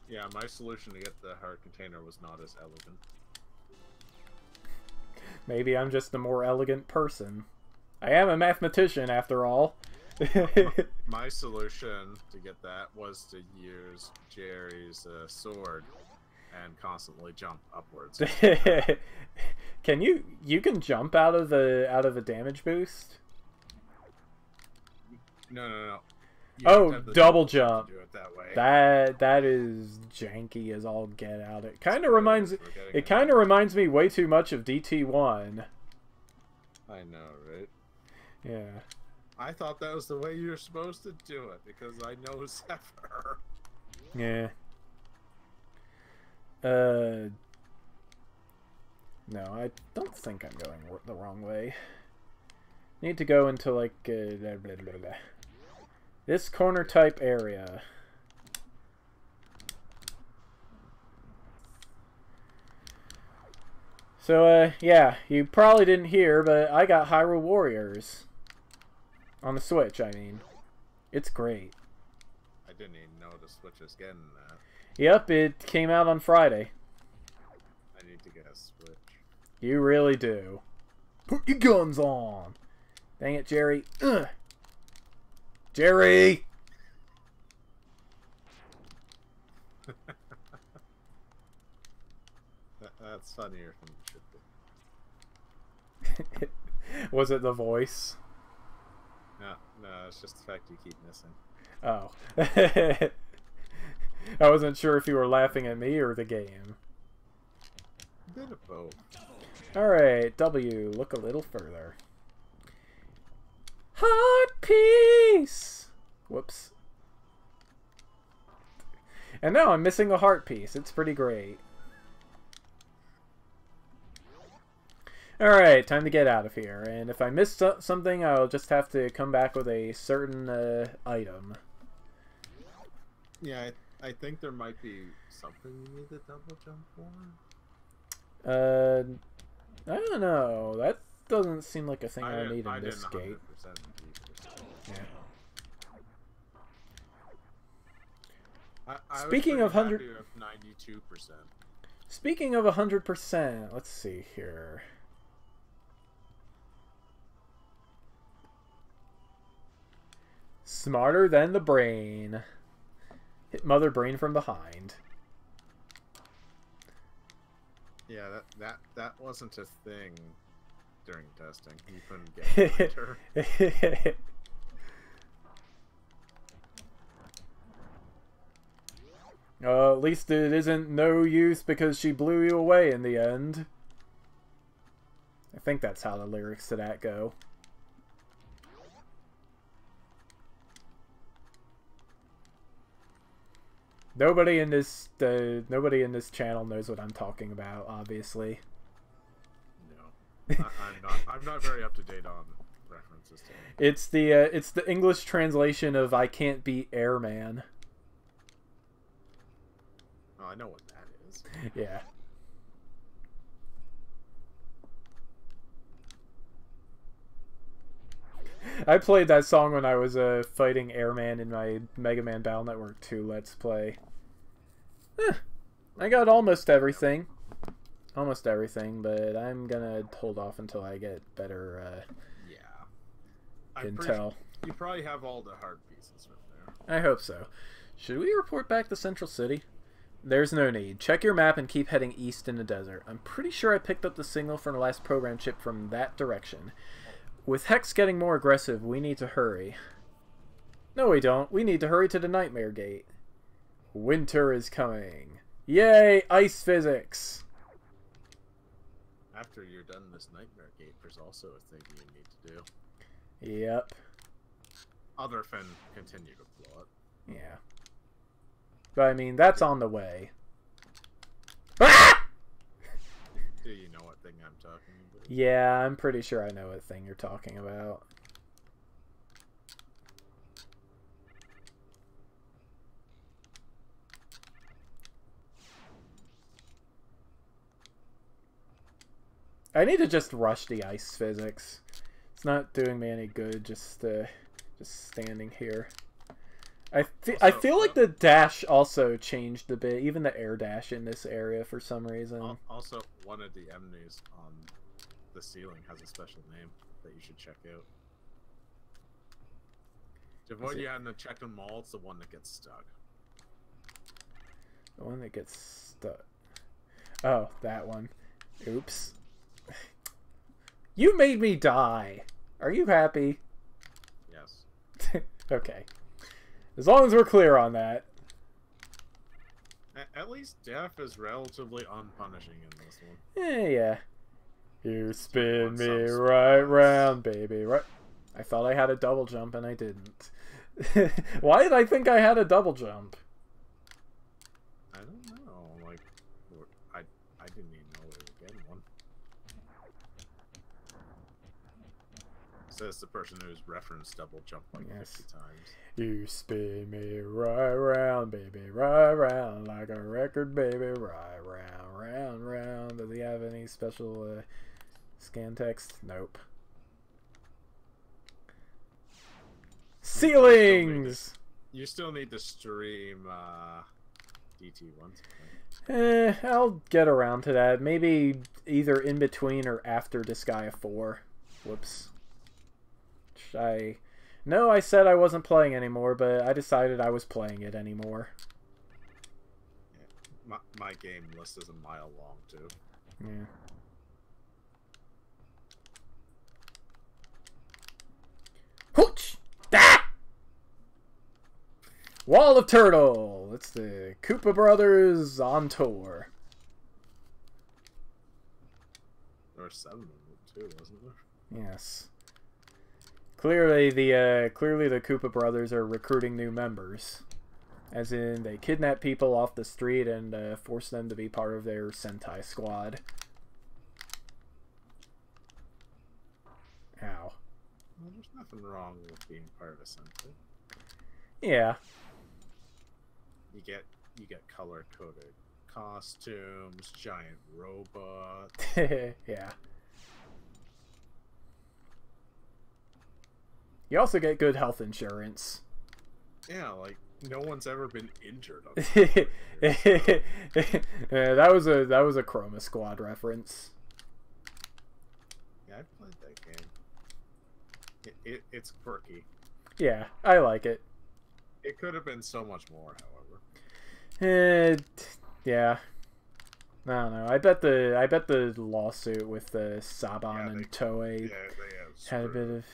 Speaker 3: Yeah, my solution to get the heart container was not as elegant.
Speaker 1: Maybe I'm just a more elegant person. I am a mathematician, after all.
Speaker 3: My solution to get that was to use Jerry's sword and constantly jump upwards.
Speaker 1: Can you can jump out of a damage boost?
Speaker 3: No.
Speaker 1: Oh, double jump.
Speaker 3: To do it that way.
Speaker 1: That is janky as all get out. It kind of reminds me way too much of DT1.
Speaker 3: I know, right?
Speaker 1: Yeah.
Speaker 3: I thought that was the way you were supposed to do it because I know Zephyr.
Speaker 1: Yeah. No, I don't think I'm going the wrong way. Need to go into like blah, blah, blah, blah. This corner type area. So, yeah, you probably didn't hear, but I got Hyrule Warriors. On the Switch, I mean. It's great.
Speaker 3: I didn't even know the Switch was getting that.
Speaker 1: Yep, it came out on Friday.
Speaker 3: I need to get a Switch.
Speaker 1: You really do. Put your guns on! Dang it, Jerry. Ugh. Jerry!
Speaker 3: That's funnier than it should be.
Speaker 1: Was it the voice?
Speaker 3: No, it's just the fact you keep missing.
Speaker 1: Oh. I wasn't sure if you were laughing at me or the game.
Speaker 3: A bit of both.
Speaker 1: Alright, W, look a little further. Heart piece! Whoops. And now I'm missing a heart piece. It's pretty great. Alright, time to get out of here. And if I missed something, I'll just have to come back with a certain item.
Speaker 3: Yeah, I think there might be something you need to double jump for.
Speaker 1: I don't know. That doesn't seem like a thing I need in this gate. Yeah. Speaking of 100,
Speaker 3: 92%.
Speaker 1: Speaking of 100%, let's see here. Smarter than the brain. Hit mother brain from behind.
Speaker 3: Yeah, that wasn't a thing during testing. You couldn't get her.
Speaker 1: At least it isn't no use because she blew you away in the end. I think that's how the lyrics to that go. Nobody in this channel knows what I'm talking about, obviously.
Speaker 3: No, I'm not very up to date on references to it.
Speaker 1: It's the English translation of "I can't beat Airman."
Speaker 3: Oh, I know what that is.
Speaker 1: Yeah. I played that song when I was fighting Airman in my Mega Man Battle Network 2 Let's Play. I got almost everything. Almost everything, but I'm gonna hold off until I get better intel.
Speaker 3: You probably have all the hard pieces from there.
Speaker 1: I hope so. Should we report back to Central City? There's no need. Check your map and keep heading east in the desert. I'm pretty sure I picked up the signal from the last program chip from that direction. With Hex getting more aggressive, we need to hurry. No, we don't. We need to hurry to the Nightmare Gate. Winter is coming. Yay, ice physics!
Speaker 4: After you're done this Nightmare Gate, there's also a thing you need to do.
Speaker 1: Yep.
Speaker 4: Other than continue to plot.
Speaker 1: Yeah. But I mean, that's on the way. Ah!
Speaker 4: Do you know what thing I'm talking about?
Speaker 1: Yeah, I'm pretty sure I know what thing you're talking about. I need to just rush the ice physics. It's not doing me any good just standing here. I feel like the dash also changed a bit, even the air dash in this area for some reason.
Speaker 4: Also, one of the enemies on the ceiling has a special name that you should check out. To avoid you having to check them all, it's the one that gets stuck.
Speaker 1: The one that gets stuck. Oh, that one. Oops. You made me die. Are you happy?
Speaker 4: Yes.
Speaker 1: Okay. As long as we're clear on that.
Speaker 4: At least death is relatively unpunishing in this one.
Speaker 1: Yeah. You spin me right round, baby. Right. I thought I had a double jump and I didn't. Why did I think I had a double jump?
Speaker 4: I don't know. Like, I didn't even know we were getting one. Says the person who's referenced double jump like 50 times.
Speaker 1: You spin me right round, baby, right round, like a record, baby, right round, round, round. Does he have any special scan text? Nope. Ceilings!
Speaker 4: You still need to stream DT once.
Speaker 1: I'll get around to that. Maybe either in between or after Disgaea 4. Whoops. No, I said I wasn't playing anymore, but I decided I was playing it anymore.
Speaker 4: Yeah, my game list is a mile long, too.
Speaker 1: Yeah. Hooch! Ah! Wall of Turtle! It's the Koopa Brothers on tour.
Speaker 4: There were 7 of them, too, wasn't there?
Speaker 1: Yes. Clearly the Koopa Brothers are recruiting new members. As in, they kidnap people off the street and force them to be part of their Sentai squad. Ow.
Speaker 4: Well, there's nothing wrong with being part of a Sentai.
Speaker 1: Yeah.
Speaker 4: You get color-coded costumes, giant robots.
Speaker 1: Yeah. You also get good health insurance.
Speaker 4: Yeah, like no one's ever been injured on
Speaker 1: Yeah, that was a Chroma Squad reference.
Speaker 4: Yeah, I played that game. It's quirky.
Speaker 1: Yeah, I like it.
Speaker 4: It could have been so much more, however.
Speaker 1: Yeah. I don't know. I bet the lawsuit with Saban and Toei had a bit of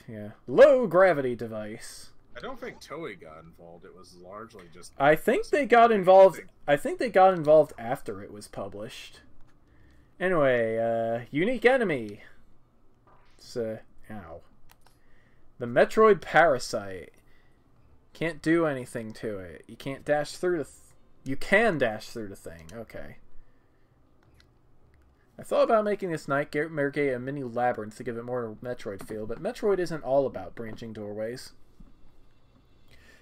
Speaker 1: low gravity device.
Speaker 4: I don't think Toei got involved. It was largely just.
Speaker 1: I think they got involved. I think they got involved after it was published. Anyway, unique enemy. It's ow. The Metroid Parasite. Can't do anything to it. You can't dash through the. You can dash through the thing. Okay. I thought about making this Nightmare Gate a mini labyrinth to give it more Metroid feel, but Metroid isn't all about branching doorways.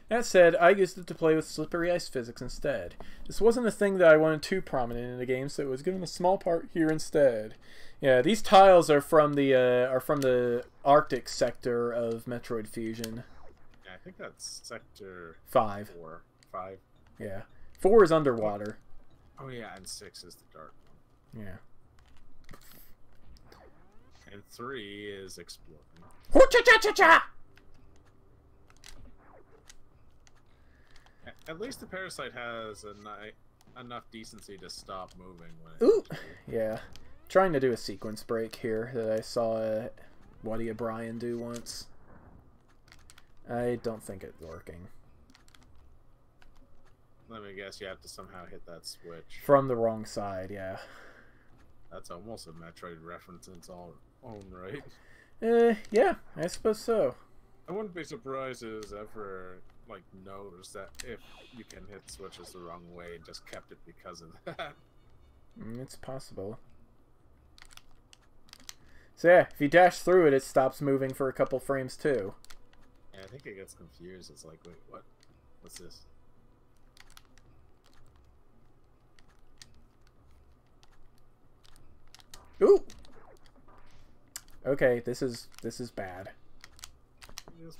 Speaker 1: That said, I used it to play with slippery ice physics instead. This wasn't a thing that I wanted too prominent in the game, so it was given a small part here instead. Yeah, these tiles are from the Arctic sector of Metroid Fusion.
Speaker 4: Yeah, I think that's sector
Speaker 1: 5.
Speaker 4: 4. 5.
Speaker 1: Yeah. 4 is underwater.
Speaker 4: Oh yeah, and 6 is the dark one.
Speaker 1: Yeah.
Speaker 4: And 3 is exploding.
Speaker 1: Hoo-cha-cha-cha-cha!
Speaker 4: At least the Parasite has a enough decency to stop moving when it
Speaker 1: Ooh! Yeah. Trying to do a sequence break here that I saw Woody O'Brien do once. I don't think it's working.
Speaker 4: Let me guess, you have to somehow hit that switch.
Speaker 1: From the wrong side, yeah.
Speaker 4: That's almost a Metroid reference in its own right.
Speaker 1: Yeah, I suppose so.
Speaker 4: I wouldn't be surprised if it's ever, like, knows that if you can hit switches the wrong way and just kept it because of that.
Speaker 1: It's possible. So yeah, if you dash through it, it stops moving for a couple frames too.
Speaker 4: Yeah, I think it gets confused. It's like, wait, what? What's this?
Speaker 1: Ooh! Okay, this is bad.
Speaker 4: It is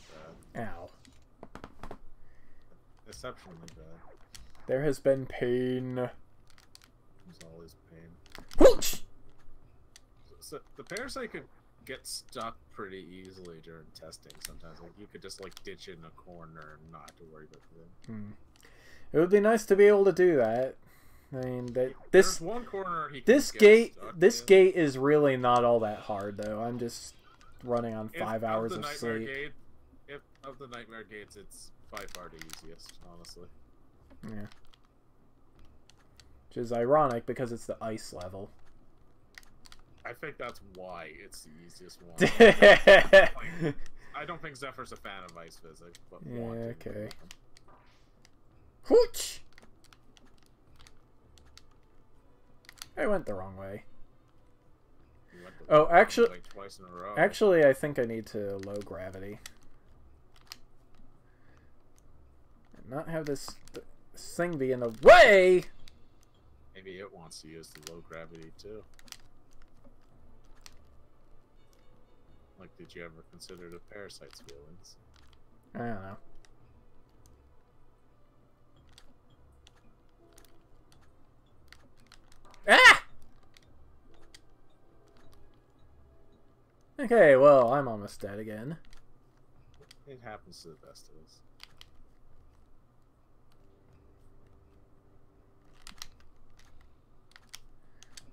Speaker 4: bad.
Speaker 1: Ow.
Speaker 4: Exceptionally bad.
Speaker 1: There has been pain.
Speaker 4: There's always pain.
Speaker 1: Whoosh!
Speaker 4: So the Parasite could get stuck pretty easily during testing sometimes. Like, you could just, like, ditch it in a corner and not have to worry about it.
Speaker 1: It would be nice to be able to do that. I mean,
Speaker 4: There's one corner he can
Speaker 1: this
Speaker 4: get
Speaker 1: gate
Speaker 4: stuck
Speaker 1: this
Speaker 4: in.
Speaker 1: gate is really not all that hard though. I'm just running on
Speaker 4: If
Speaker 1: 5 hours of sleep.
Speaker 4: If of the nightmare gates, it's by far the easiest, honestly.
Speaker 1: Yeah. Which is ironic because it's the ice level.
Speaker 4: I think that's why it's the easiest one. I don't think Zephyr's a fan of ice physics, but
Speaker 1: Yeah,
Speaker 4: wanting to
Speaker 1: okay.
Speaker 4: do them.
Speaker 1: Hooch! I went the wrong way.
Speaker 4: You went the
Speaker 1: Oh,
Speaker 4: wrong
Speaker 1: actually,
Speaker 4: way twice in a row.
Speaker 1: actually, I think I need to low gravity. And not have this thing be in the way!
Speaker 4: Maybe it wants to use the low gravity too. Like, did you ever consider the Parasite's feelings?
Speaker 1: I don't know. Ah! Okay, well, I'm almost dead again.
Speaker 4: It happens to the best of us.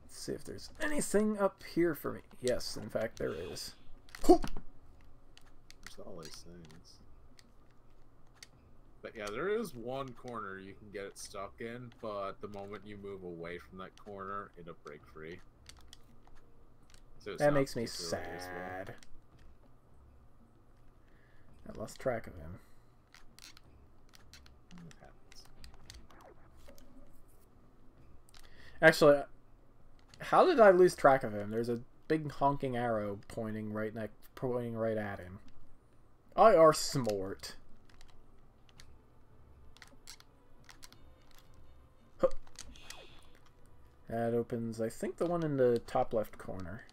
Speaker 1: Let's see if there's anything up here for me. Yes, in fact, there is.
Speaker 4: There's all these things. But yeah, there is one corner you can get it stuck in, but the moment you move away from that corner, it'll break free. So it's
Speaker 1: That
Speaker 4: not
Speaker 1: makes me
Speaker 4: particularly useful.
Speaker 1: sad. I lost track of him.
Speaker 4: It happens.
Speaker 1: Actually, how did I lose track of him? There's a big honking arrow pointing right at him. I are smart. Huh. That opens, I think, the one in the top left corner.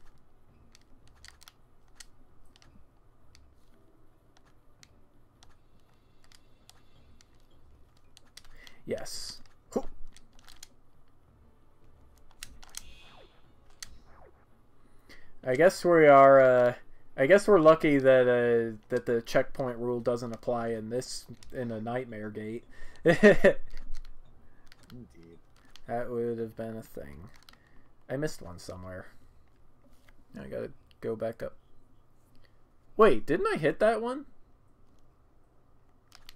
Speaker 1: Yes. Huh. I guess we are. I guess we're lucky that that the checkpoint rule doesn't apply in a nightmare gate.
Speaker 4: Indeed.
Speaker 1: That would have been a thing. I missed one somewhere. I gotta go back up. Wait, didn't I hit that one?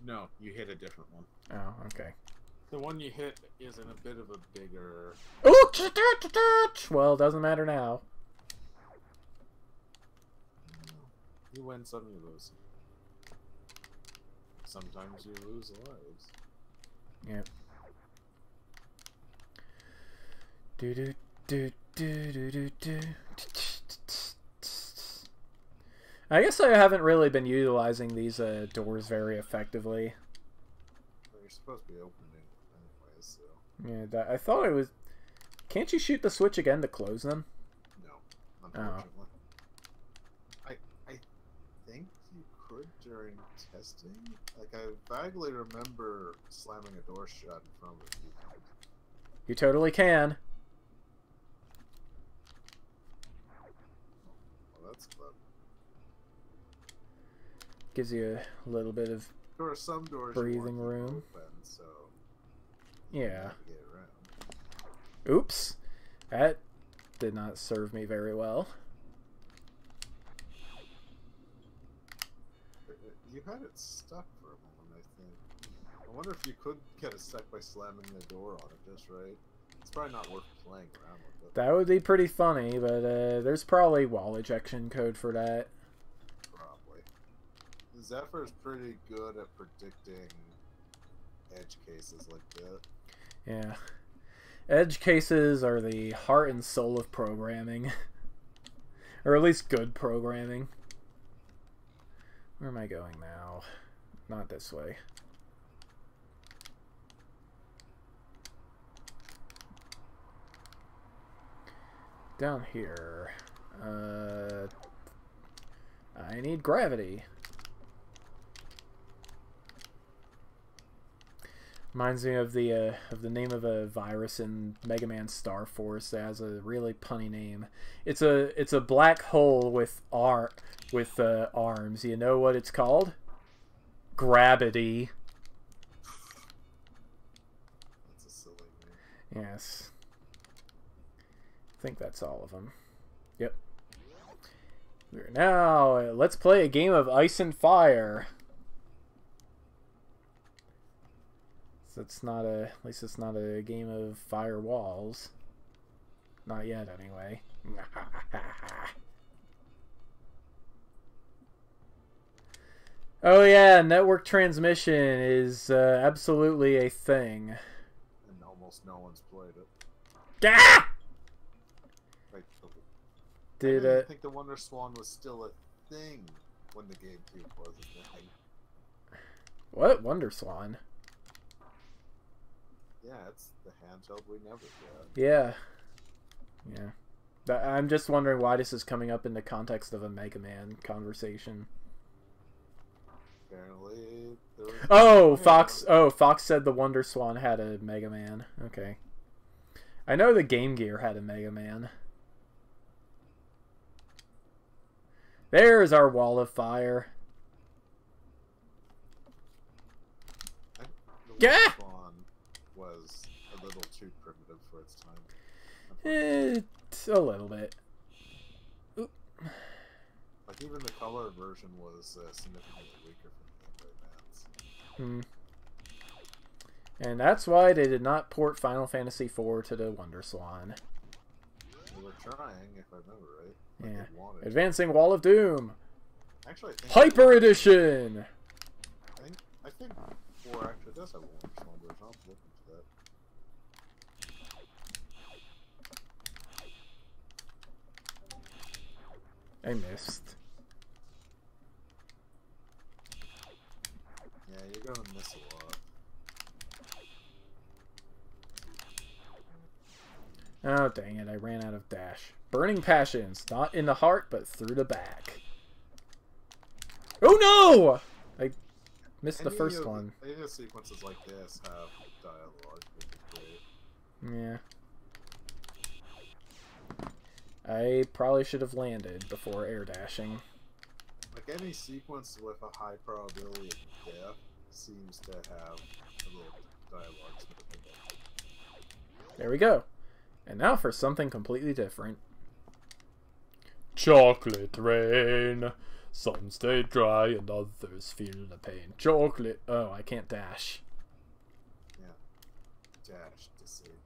Speaker 4: No, you hit a different one.
Speaker 1: Oh, okay.
Speaker 3: The one you hit is in a bit of a bigger...
Speaker 1: Ooh! Well, doesn't matter now.
Speaker 3: You win some, you lose. Sometimes you lose lives.
Speaker 1: Yep. Do do do do do do do. I guess I haven't really been utilizing these doors very effectively.
Speaker 3: Well, you're supposed to be opening anyways, so...
Speaker 1: Yeah, I thought I was... Can't you shoot the switch again to close them?
Speaker 3: No, unfortunately. I think you could during testing. Like, I vaguely remember slamming a door shut in front of a few times.
Speaker 1: You totally can.
Speaker 3: Well, that's clever.
Speaker 1: Gives you a little bit of
Speaker 3: There are some doors
Speaker 1: breathing
Speaker 3: you want to
Speaker 1: room.
Speaker 3: open, so
Speaker 1: Yeah.
Speaker 3: navigate around.
Speaker 1: Oops. That did not serve me very well.
Speaker 3: You had it stuck for a moment, I think. I wonder if you could get it stuck by slamming the door on it just right. It's probably not worth playing around with it.
Speaker 1: That would be pretty funny, but there's probably wall ejection code for that.
Speaker 3: Probably. Zephyr's pretty good at predicting edge cases like that.
Speaker 1: Yeah. Edge cases are the heart and soul of programming. Or at least good programming. Where am I going now? Not this way. Down here. I need gravity. Reminds me of the name of a virus in Mega Man Star Force that has a really punny name. It's a black hole with arms. You know what it's called? Gravity.
Speaker 3: That's a silly name.
Speaker 1: Yes. I think that's all of them. Yep. We're now let's play a game of Ice and Fire. So it's not at least it's not a game of fire walls. Not yet, anyway. Oh yeah, network transmission is absolutely a thing.
Speaker 3: And almost no one's played it.
Speaker 1: Gah!
Speaker 3: Like, I
Speaker 1: Did
Speaker 3: didn't think the Wonder Swan was still a thing when the GameCube was a thing.
Speaker 1: What? Wonder Swan?
Speaker 3: Yeah, it's the handheld we never got.
Speaker 1: Yeah. Yeah. I'm just wondering why this is coming up in the context of a Mega Man conversation.
Speaker 3: Apparently,
Speaker 1: Fox said the Wonder Swan had a Mega Man. Okay. I know the Game Gear had a Mega Man. There's our wall of fire.
Speaker 3: Yeah! Was a little too primitive for its time.
Speaker 1: It's a little bit. Oop.
Speaker 3: Like, even the color version was significantly weaker from the Game Boy Advance.
Speaker 1: And that's why they did not port Final Fantasy IV to the Wonder Swan.
Speaker 3: They were trying, if I remember right. Like
Speaker 1: Yeah.
Speaker 3: they wanted
Speaker 1: Advancing Wall of Doom.
Speaker 3: Actually, I think
Speaker 1: Hyper Edition.
Speaker 3: I think 4 actually does have a Wonder Swan version. I'll have to look into that.
Speaker 1: I missed.
Speaker 3: Yeah, you're gonna miss a lot.
Speaker 1: Oh, dang it. I ran out of dash. Burning Passions. Not in the heart, but through the back. Oh, no! I missed the first one.
Speaker 3: Any of the sequences like this have dialogue, which is great.
Speaker 1: Yeah. I probably should have landed before air dashing.
Speaker 3: Like, any sequence with a high probability of death seems to have a little dialogue.
Speaker 1: There we go. And now for something completely different. Chocolate rain. Some stay dry and others feel the pain. Chocolate. Oh, I can't dash.
Speaker 3: Yeah. Dash disabled.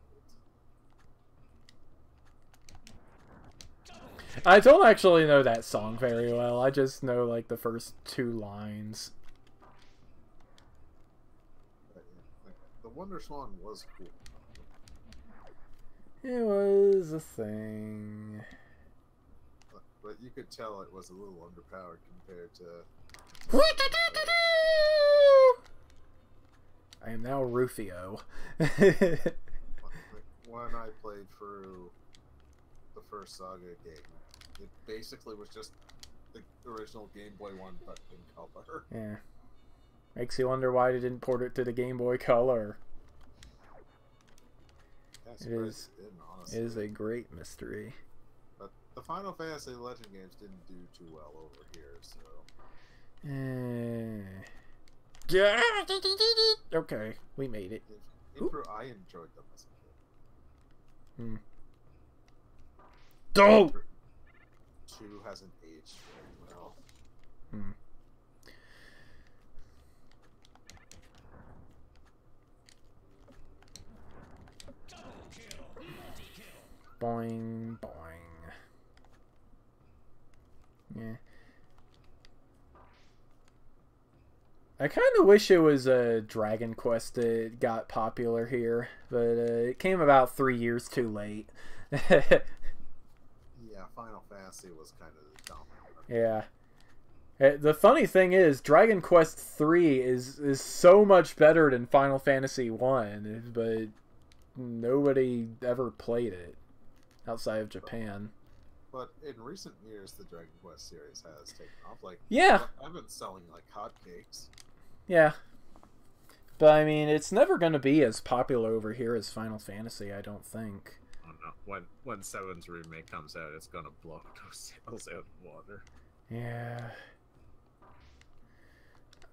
Speaker 1: I don't actually know that song very well. I just know, like, the first 2 lines.
Speaker 3: Like, the Wonder Swan was cool.
Speaker 1: It was a thing.
Speaker 3: But you could tell it was a little underpowered compared to...
Speaker 1: I am now Rufio.
Speaker 3: When I played through the first Saga game, it basically was just the original Game Boy 1 but in color.
Speaker 1: Yeah. Makes you wonder why they didn't port it to the Game Boy Color. It is a great mystery.
Speaker 3: But the Final Fantasy Legend games didn't do too well over here, so...
Speaker 1: Yeah. Okay, we made it.
Speaker 3: I enjoyed them as a
Speaker 1: Hmm. Don't!
Speaker 3: 2 hasn't aged very well.
Speaker 1: Hmm. Boing, boing. Yeah. I kind of wish it was a Dragon Quest that got popular here, but it came about 3 years too late.
Speaker 3: Yeah, Final Fantasy was kind of dumb.
Speaker 1: Yeah. The funny thing is, Dragon Quest 3 is so much better than Final Fantasy 1, but nobody ever played it outside of Japan.
Speaker 3: But in recent years, the Dragon Quest series has taken off. Like,
Speaker 1: Yeah.
Speaker 3: I've been selling like hotcakes.
Speaker 1: Yeah. But I mean, it's never going to be as popular over here as Final Fantasy, I don't think.
Speaker 4: I don't know. When 7's remake comes out, it's gonna blow those sales out of the water.
Speaker 1: Yeah.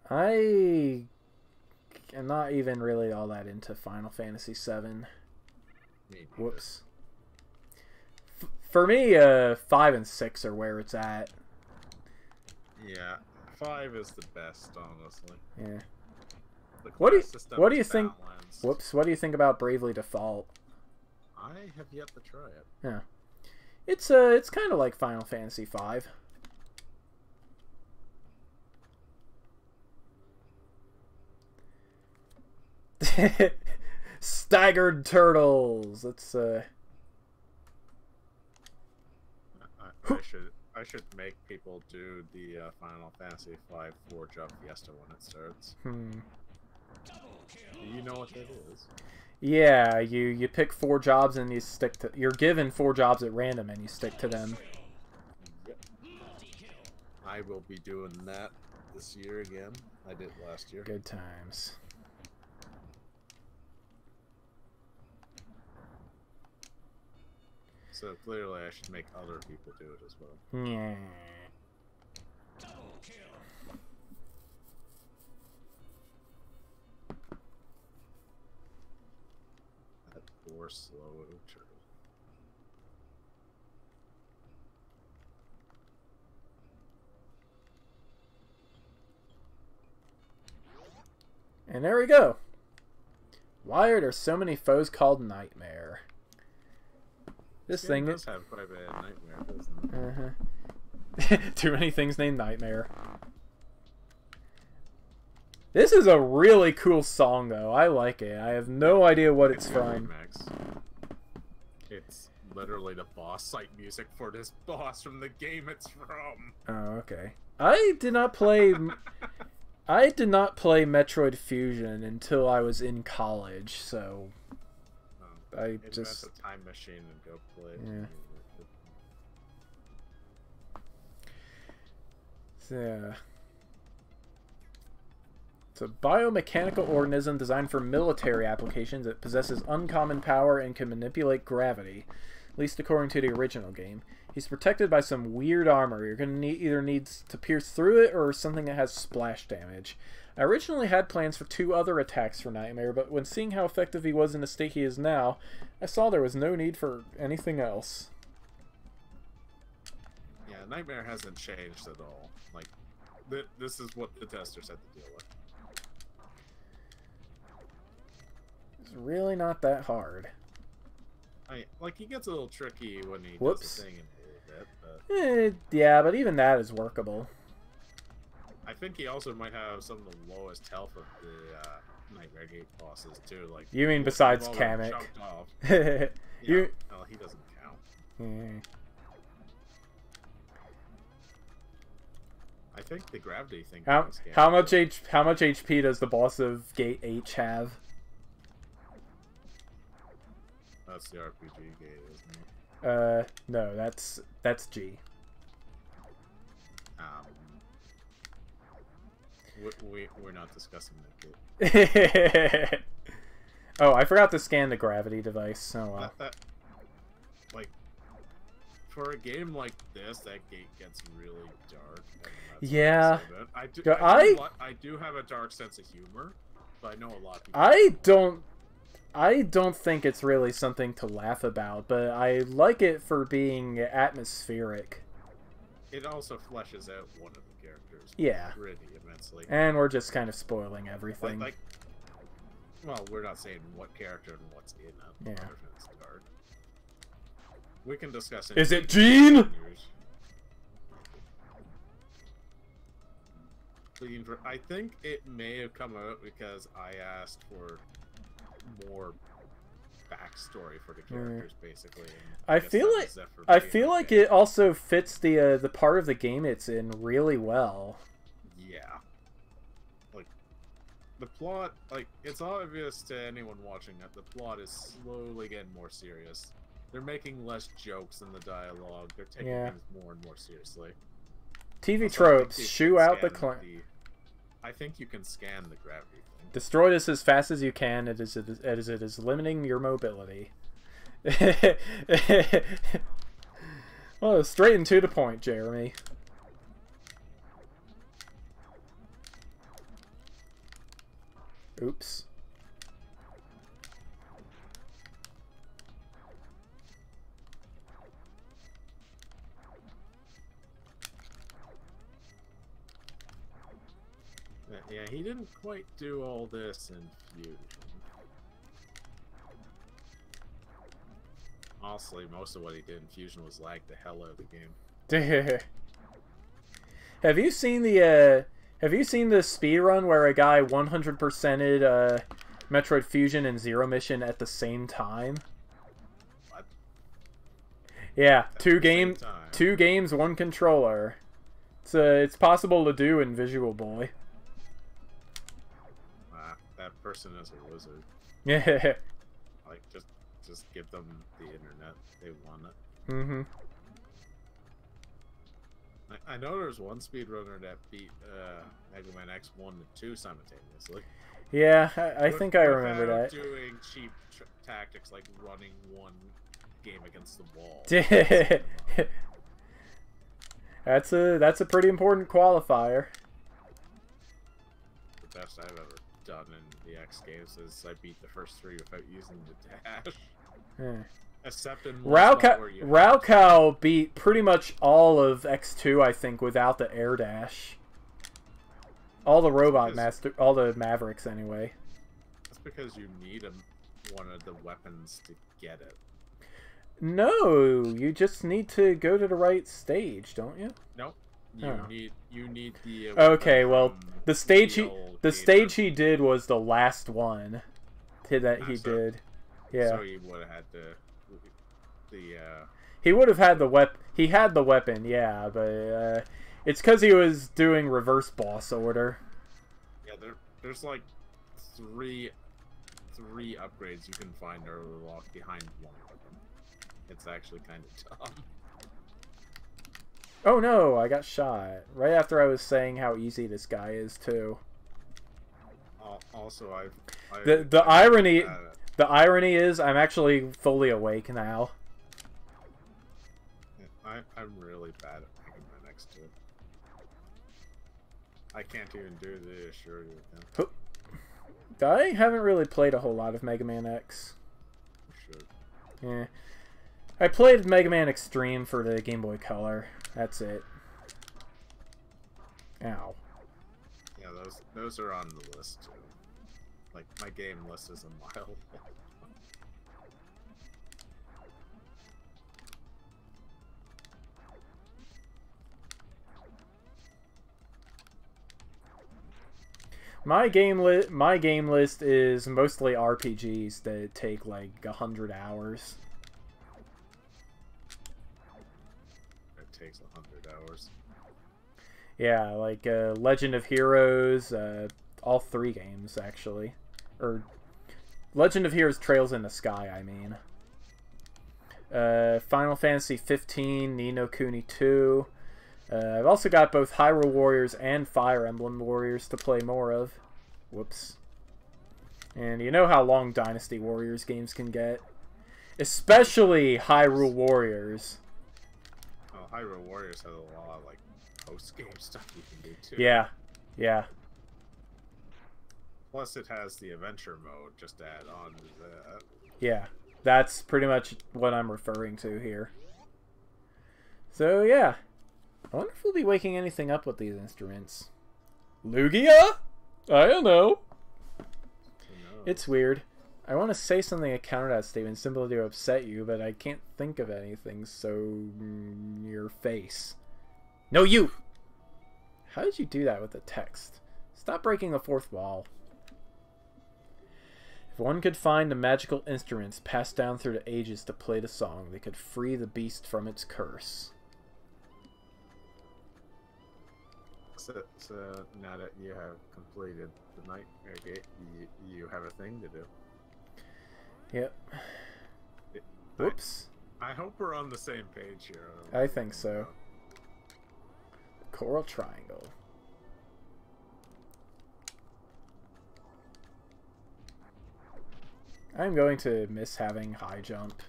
Speaker 1: I am not even really all that into Final Fantasy 7. Whoops. For me, 5 and 6 are where it's at.
Speaker 4: Yeah, 5 is the best, honestly.
Speaker 1: Yeah.
Speaker 4: The
Speaker 1: What
Speaker 4: class
Speaker 1: do you
Speaker 4: system
Speaker 1: think?
Speaker 4: is balanced.
Speaker 1: Whoops. What do you think about Bravely Default?
Speaker 4: I have yet to try it.
Speaker 1: Yeah. It's kind of like Final Fantasy 5. Staggered turtles. It's
Speaker 4: I should make people do the Final Fantasy 5 4-job fiesta when it starts. Do you know what that is?
Speaker 1: Yeah, you pick 4 jobs and you stick to. You're given 4 jobs at random and you stick to them.
Speaker 3: Yep. I will be doing that this year again. I did last year.
Speaker 1: Good times.
Speaker 4: So clearly I should make other people do it as well.
Speaker 1: Yeah.
Speaker 4: That poor slow turtle.
Speaker 1: And there we go. Why are there so many foes called Nightmare? This thing
Speaker 4: does have quite a bad nightmare, doesn't it?
Speaker 1: Too many things named Nightmare. This is a really cool song, though. I like it. I have no idea what it's from.
Speaker 4: Max. It's literally the boss fight music for this boss from the game it's from.
Speaker 1: Oh, okay. I did not play. I did not play Metroid Fusion until I was in college, so I just
Speaker 4: invent a time machine and go play it.
Speaker 1: Yeah. Yeah. It's a biomechanical organism designed for military applications. It possesses uncommon power and can manipulate gravity, at least according to the original game. He's protected by some weird armor. You're going to either need to pierce through it or something that has splash damage. I originally had plans for 2 other attacks for Nightmare, but when seeing how effective he was in the state he is now, I saw there was no need for anything else.
Speaker 4: Yeah, Nightmare hasn't changed at all. Like, this is what the testers had to deal with.
Speaker 1: It's really not that hard.
Speaker 4: Like, he gets a little tricky when he
Speaker 1: Whoops.
Speaker 4: does the thing in a little bit, but...
Speaker 1: Yeah, but even that is workable.
Speaker 4: I think he also might have some of the lowest health of the Nightmare Gate bosses, too. Like,
Speaker 1: You mean besides
Speaker 4: they've all been
Speaker 1: Kamek?
Speaker 4: chunked off.
Speaker 1: You...
Speaker 4: Well, he doesn't count.
Speaker 1: Yeah.
Speaker 4: I think the gravity thing...
Speaker 1: How much HP does the boss of Gate H have?
Speaker 4: That's the RPG gate, isn't it?
Speaker 1: No, that's G.
Speaker 4: We're not discussing that gate.
Speaker 1: Oh, I forgot to scan the gravity device. Oh well.
Speaker 4: Like, for a game like this, that gate gets really dark.
Speaker 1: Yeah.
Speaker 4: I do have a dark sense of humor, but I know a lot of people.
Speaker 1: I don't I don't think it's really something to laugh about, but I like it for being atmospheric.
Speaker 4: It also fleshes out one of the characters.
Speaker 1: Yeah.
Speaker 4: Pretty immensely.
Speaker 1: And we're just kind of spoiling everything.
Speaker 4: Well, we're not saying what character and what's in a card. We can discuss it.
Speaker 1: Is it Jean?
Speaker 4: I think it may have come out because I asked for more backstory for the characters, basically.
Speaker 1: I feel like it also fits the part of the game it's in really well.
Speaker 4: Yeah. Like, the plot, like, it's obvious to anyone watching that the plot is slowly getting more serious. They're making less jokes in the dialogue. They're taking things more and more seriously.
Speaker 1: TV
Speaker 4: Also,
Speaker 1: tropes, shoo out the
Speaker 4: I think you can scan the gravity thing.
Speaker 1: Destroy this as fast as you can, as it is limiting your mobility. Well, straight and to the point, Jeremy. Oops.
Speaker 4: Yeah, he didn't quite do all this in Fusion. Honestly, most of what he did in Fusion was lag the hell out of the game.
Speaker 1: Have you seen the speedrun where a guy 100%ed Metroid Fusion and Zero Mission at the same time?
Speaker 4: What?
Speaker 1: Yeah, two games, one controller. It's possible to do in Visual Boy.
Speaker 4: That person is a wizard.
Speaker 1: Yeah.
Speaker 4: Like, just give them the internet. They want it.
Speaker 1: Mm-hmm.
Speaker 4: I know there's one speedrunner that beat Mega Man X 1 and 2 simultaneously.
Speaker 1: Yeah, I think I remember that.
Speaker 4: Doing cheap tactics like running one game against the wall.
Speaker 1: That's a pretty important qualifier.
Speaker 4: The best I've ever done in the X games is I beat the first 3 without using the dash.
Speaker 1: Yeah.
Speaker 4: Except in
Speaker 1: Raukau beat pretty much all of X2, I think, without the air dash. All the all the Mavericks, anyway.
Speaker 4: That's because you need one of the weapons to get it.
Speaker 1: No, you just need to go to the right stage, don't you?
Speaker 4: Nope. You need the.
Speaker 1: Okay, well, the stage he did was the last one that he did. Yeah.
Speaker 4: So he would have had
Speaker 1: He would have had the weapon. He had the weapon, yeah, but it's because he was doing reverse boss order.
Speaker 4: Yeah, there's like three upgrades you can find are locked behind one of them. It's actually kind of dumb.
Speaker 1: Oh no, I got shot right after I was saying how easy this guy is too.
Speaker 4: Also,
Speaker 1: the irony is I'm actually fully awake now.
Speaker 4: I'm really bad at making my next two. I can't even do the sure with him.
Speaker 1: I haven't really played a whole lot of Mega Man X.
Speaker 4: Sure.
Speaker 1: Yeah. I played Mega Man Extreme for the Game Boy Color. That's it. Ow.
Speaker 4: Yeah, those are on the list too. Like, my game list is a mile long.
Speaker 1: My game list is mostly RPGs that take like 100 hours.
Speaker 4: It takes 100 hours.
Speaker 1: Yeah, like Legend of Heroes, all 3 games actually, or Legend of Heroes Trails in the Sky. I mean, Final Fantasy 15, Ni no Kuni 2. I've also got both Hyrule Warriors and Fire Emblem Warriors to play more of. Whoops. And you know how long Dynasty Warriors games can get. Especially Hyrule Warriors.
Speaker 4: Oh, Hyrule Warriors has a lot of, like, post-game stuff you can do, too.
Speaker 1: Yeah. Yeah.
Speaker 4: Plus, it has the adventure mode just to add on to that.
Speaker 1: Yeah, that's pretty much what I'm referring to here. So, yeah. I wonder if we'll be waking anything up with these instruments. Lugia? I don't know. It's weird. I want to say something to counter that statement simply to upset you, but I can't think of anything, so... your face. No, you! How did you do that with the text? Stop breaking the fourth wall. If one could find the magical instruments passed down through the ages to play the song, they could free the beast from its curse.
Speaker 4: So now that you have completed the Nightmare Gate, you have a thing to do.
Speaker 1: Yep. Whoops.
Speaker 4: I hope we're on the same page here.
Speaker 1: I think so. Coral Triangle. I'm going to miss having high jump.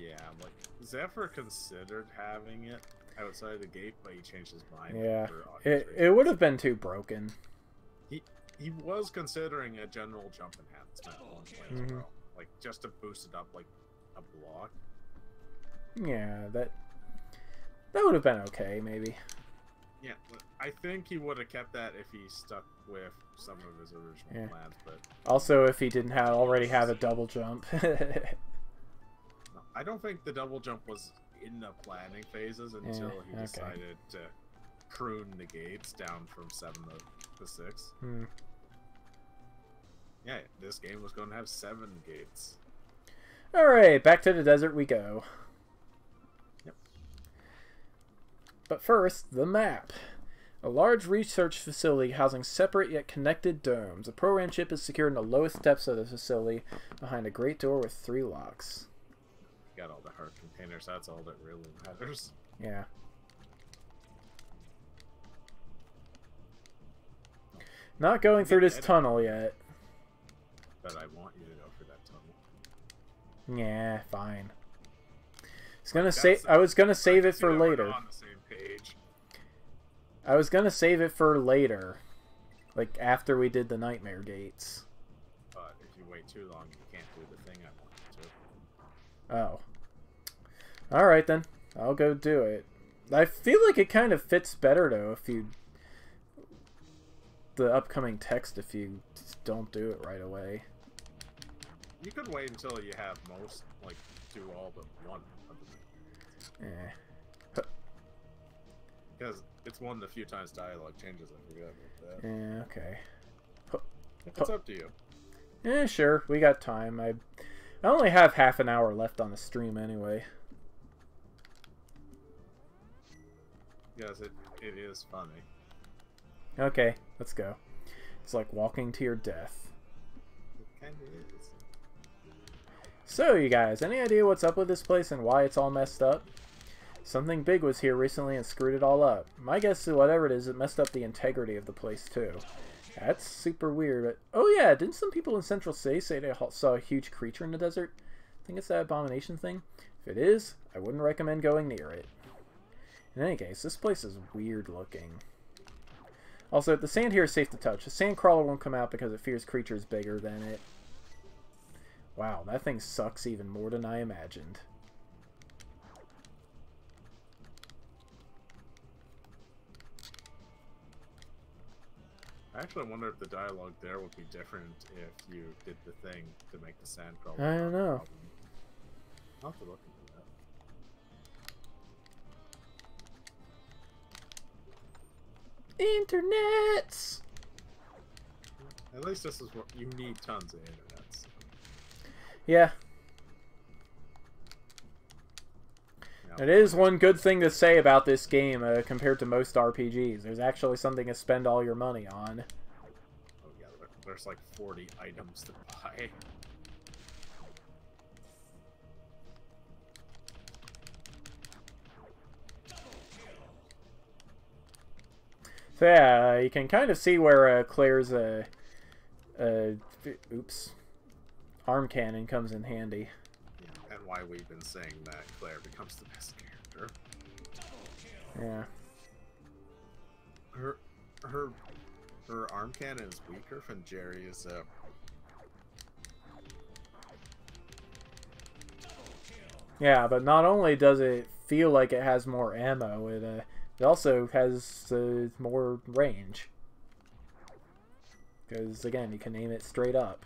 Speaker 4: Yeah, like Zephyr considered having it outside the gate, but he changed his mind.
Speaker 1: Yeah, it would have been too broken.
Speaker 4: He was considering a general jump enhancement at one point as well, like just to boost it up like a block.
Speaker 1: Yeah, that would have been okay, maybe.
Speaker 4: Yeah, I think he would have kept that if he stuck with some of his original plans, but
Speaker 1: also if he didn't already have a double jump.
Speaker 4: No, I don't think the double jump was in the planning phases until he decided to prune the gates down from 7 to 6. Yeah, this game was going to have 7 gates.
Speaker 1: Alright, back to the desert we go.
Speaker 4: Yep.
Speaker 1: But first, the map. A large research facility housing separate yet connected domes. A program chip is secured in the lowest depths of the facility behind a great door with 3 locks.
Speaker 4: Got all the heart containers, that's all that really matters.
Speaker 1: Yeah. Not going through this tunnel yet.
Speaker 4: But I want you to go through that tunnel.
Speaker 1: Yeah, fine. I was gonna save it for later.
Speaker 4: On the same page.
Speaker 1: I was gonna save it for later. Like after we did the nightmare gates.
Speaker 4: But if you wait too long, you can't do the thing I want you to.
Speaker 1: Oh. Alright then. I'll go do it. I feel like it kind of fits better though if you... the upcoming text if you just don't do it right away.
Speaker 4: You could wait until you have most, like, do all but one of them. Because it's one of the few times dialogue changes, I forgot about that.
Speaker 1: Yeah, okay.
Speaker 4: It's up to you.
Speaker 1: Yeah, sure. We got time. I only have half an hour left on the stream anyway.
Speaker 4: Yes, it is funny.
Speaker 1: Okay, let's go. It's like walking to your death.
Speaker 4: It kind of is.
Speaker 1: So, you guys, any idea what's up with this place and why it's all messed up? Something big was here recently and screwed it all up. My guess is whatever it is, it messed up the integrity of the place too. That's super weird. But, oh yeah, didn't some people in Central City say they saw a huge creature in the desert? I think it's that abomination thing. If it is, I wouldn't recommend going near it. In any case, this place is weird looking. Also, the sand here is safe to touch. The sand crawler won't come out because it fears creatures bigger than it. Wow, that thing sucks even more than I imagined.
Speaker 4: I actually wonder if the dialogue there would be different if you did the thing to make the sand crawler.
Speaker 1: I don't know.
Speaker 4: I'll have to look into that.
Speaker 1: Internets!
Speaker 4: At least this is what you need, tons of internets.
Speaker 1: Yeah. It is one good thing to say about this game compared to most RPGs. There's actually something to spend all your money on.
Speaker 4: Oh yeah, there's like 40 items to buy.
Speaker 1: So yeah, you can kind of see where Claire's arm cannon comes in handy.
Speaker 4: Yeah, and why we've been saying that Claire becomes the best character.
Speaker 1: Yeah.
Speaker 4: Her Her arm cannon is weaker from Jerry's.
Speaker 1: Yeah, but not only does it feel like it has more ammo, it also has more range. Because, again, you can aim it straight up.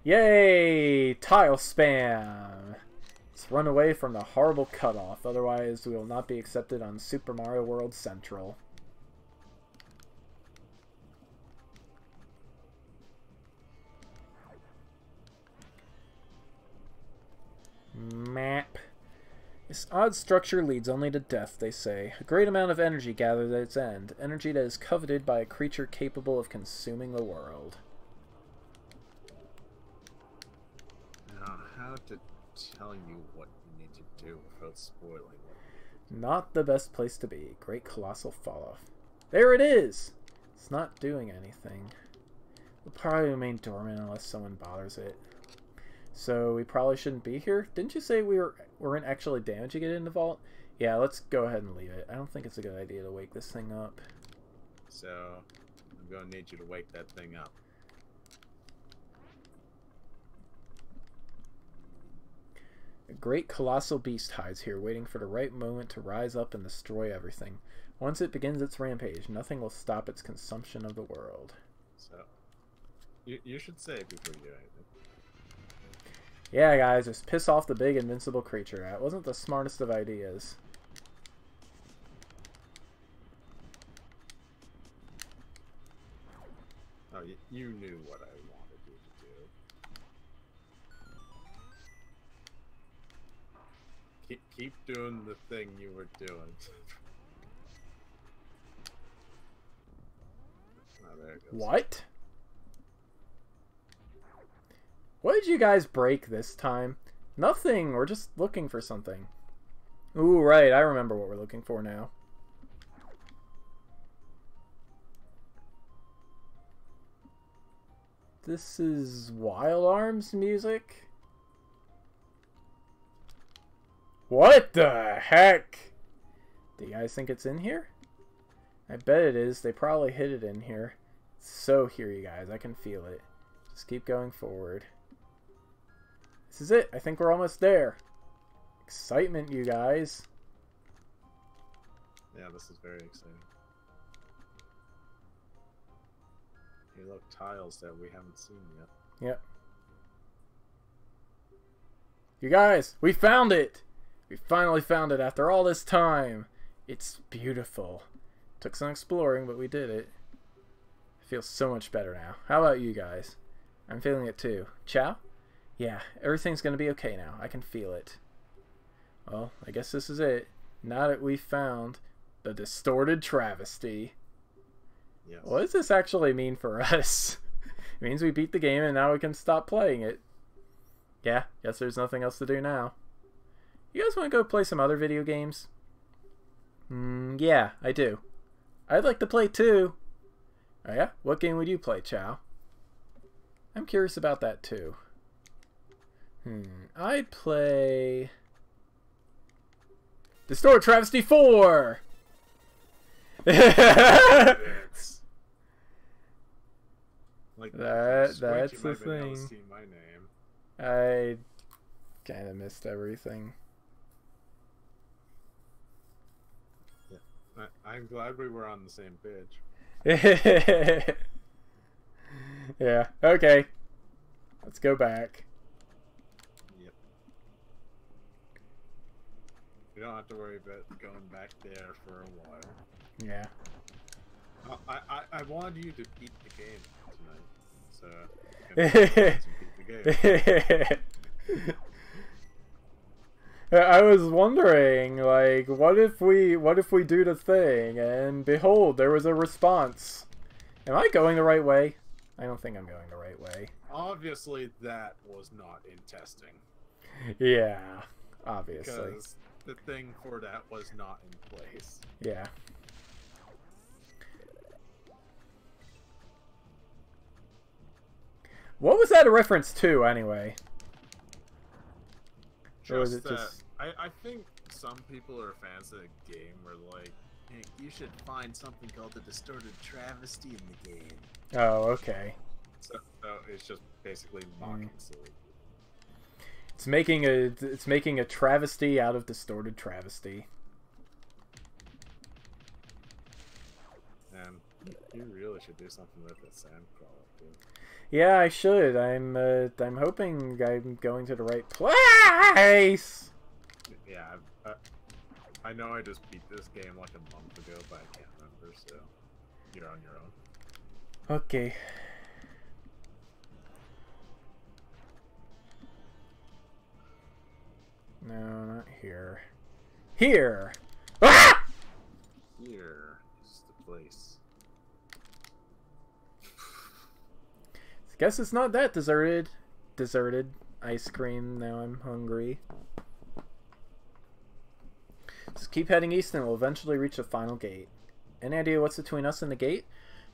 Speaker 1: Yay! Tile spam! Let's run away from the horrible cutoff, otherwise we will not be accepted on Super Mario World Central. Map. This odd structure leads only to death, they say. A great amount of energy gathered at its end. Energy that is coveted by a creature capable of consuming the world.
Speaker 4: Now, how to tell you what you need to do without spoiling it?
Speaker 1: Not the best place to be. Great colossal falloff. There it is! It's not doing anything. It'll probably remain dormant unless someone bothers it. So we probably shouldn't be here? Didn't you say we weren't actually damaging it in the vault? Yeah, let's go ahead and leave it. I don't think it's a good idea to wake this thing up.
Speaker 4: So, I'm gonna need you to wake that thing up.
Speaker 1: A great colossal beast hides here, waiting for the right moment to rise up and destroy everything. Once it begins its rampage, nothing will stop its consumption of the world.
Speaker 4: So, you should save before you do anything.
Speaker 1: Yeah, guys, just piss off the big invincible creature. That wasn't the smartest of ideas.
Speaker 4: Oh, you knew what I wanted you to do. Keep doing the thing you were doing. Oh, there it goes.
Speaker 1: What? What did you guys break this time? Nothing. We're just looking for something. Ooh, right. I remember what we're looking for now. This is Wild Arms music? What the heck? Do you guys think it's in here? I bet it is. They probably hid it in here. It's so here, you guys. I can feel it. Just keep going forward. This is it. I think we're almost there. Excitement, you guys.
Speaker 4: Yeah, this is very exciting. Here, look, tiles that we haven't seen yet.
Speaker 1: Yep. You guys, we found it! We finally found it after all this time. It's beautiful. Took some exploring, but we did it. I feel so much better now. How about you guys? I'm feeling it too. Chow? Yeah, everything's gonna be okay now. I can feel it. Well, I guess this is it. Now that we've found the distorted travesty.
Speaker 4: Yes.
Speaker 1: What does this actually mean for us? It means we beat the game and now we can stop playing it. Yeah, guess there's nothing else to do now. You guys want to go play some other video games? Yeah, I do. I'd like to play too. Oh yeah? What game would you play, Chow? I'm curious about that too. I'd play Distorted Travesty 4!
Speaker 4: Like
Speaker 1: that's the thing.
Speaker 4: See my name.
Speaker 1: I kind of missed everything.
Speaker 4: Yeah. I'm glad we were on the same page.
Speaker 1: Yeah, okay. Let's go back.
Speaker 4: Yep. We don't have to worry about going back there for a while.
Speaker 1: Yeah.
Speaker 4: I wanted you to beat the game tonight, so you beat the game.
Speaker 1: I was wondering, like, what if we do the thing, and behold, there was a response. Am I going the right way? I don't think I'm going the right way.
Speaker 4: Obviously, that was not in testing.
Speaker 1: Yeah, obviously.
Speaker 4: Because the thing for that was not in place.
Speaker 1: Yeah. What was that a reference to, anyway? Or was
Speaker 4: Just
Speaker 1: it
Speaker 4: that,
Speaker 1: just...
Speaker 4: I think some people are fans of the game were like, hey, you should find something called the distorted travesty in the game.
Speaker 1: Oh, okay.
Speaker 4: So it's just basically mocking silly.
Speaker 1: It's making a travesty out of distorted travesty.
Speaker 4: And you really should do something with that Sandcrawler, dude.
Speaker 1: Yeah, I should. I'm hoping I'm going to the right place.
Speaker 4: Yeah, I know I just beat this game like a month ago, but I can't remember, so you're on your own.
Speaker 1: Okay. No, not here. Here! Ah!
Speaker 4: Here is the place.
Speaker 1: Guess it's not that deserted. Deserted ice cream. Now I'm hungry. Just keep heading east and we'll eventually reach the final gate. Any idea what's between us and the gate?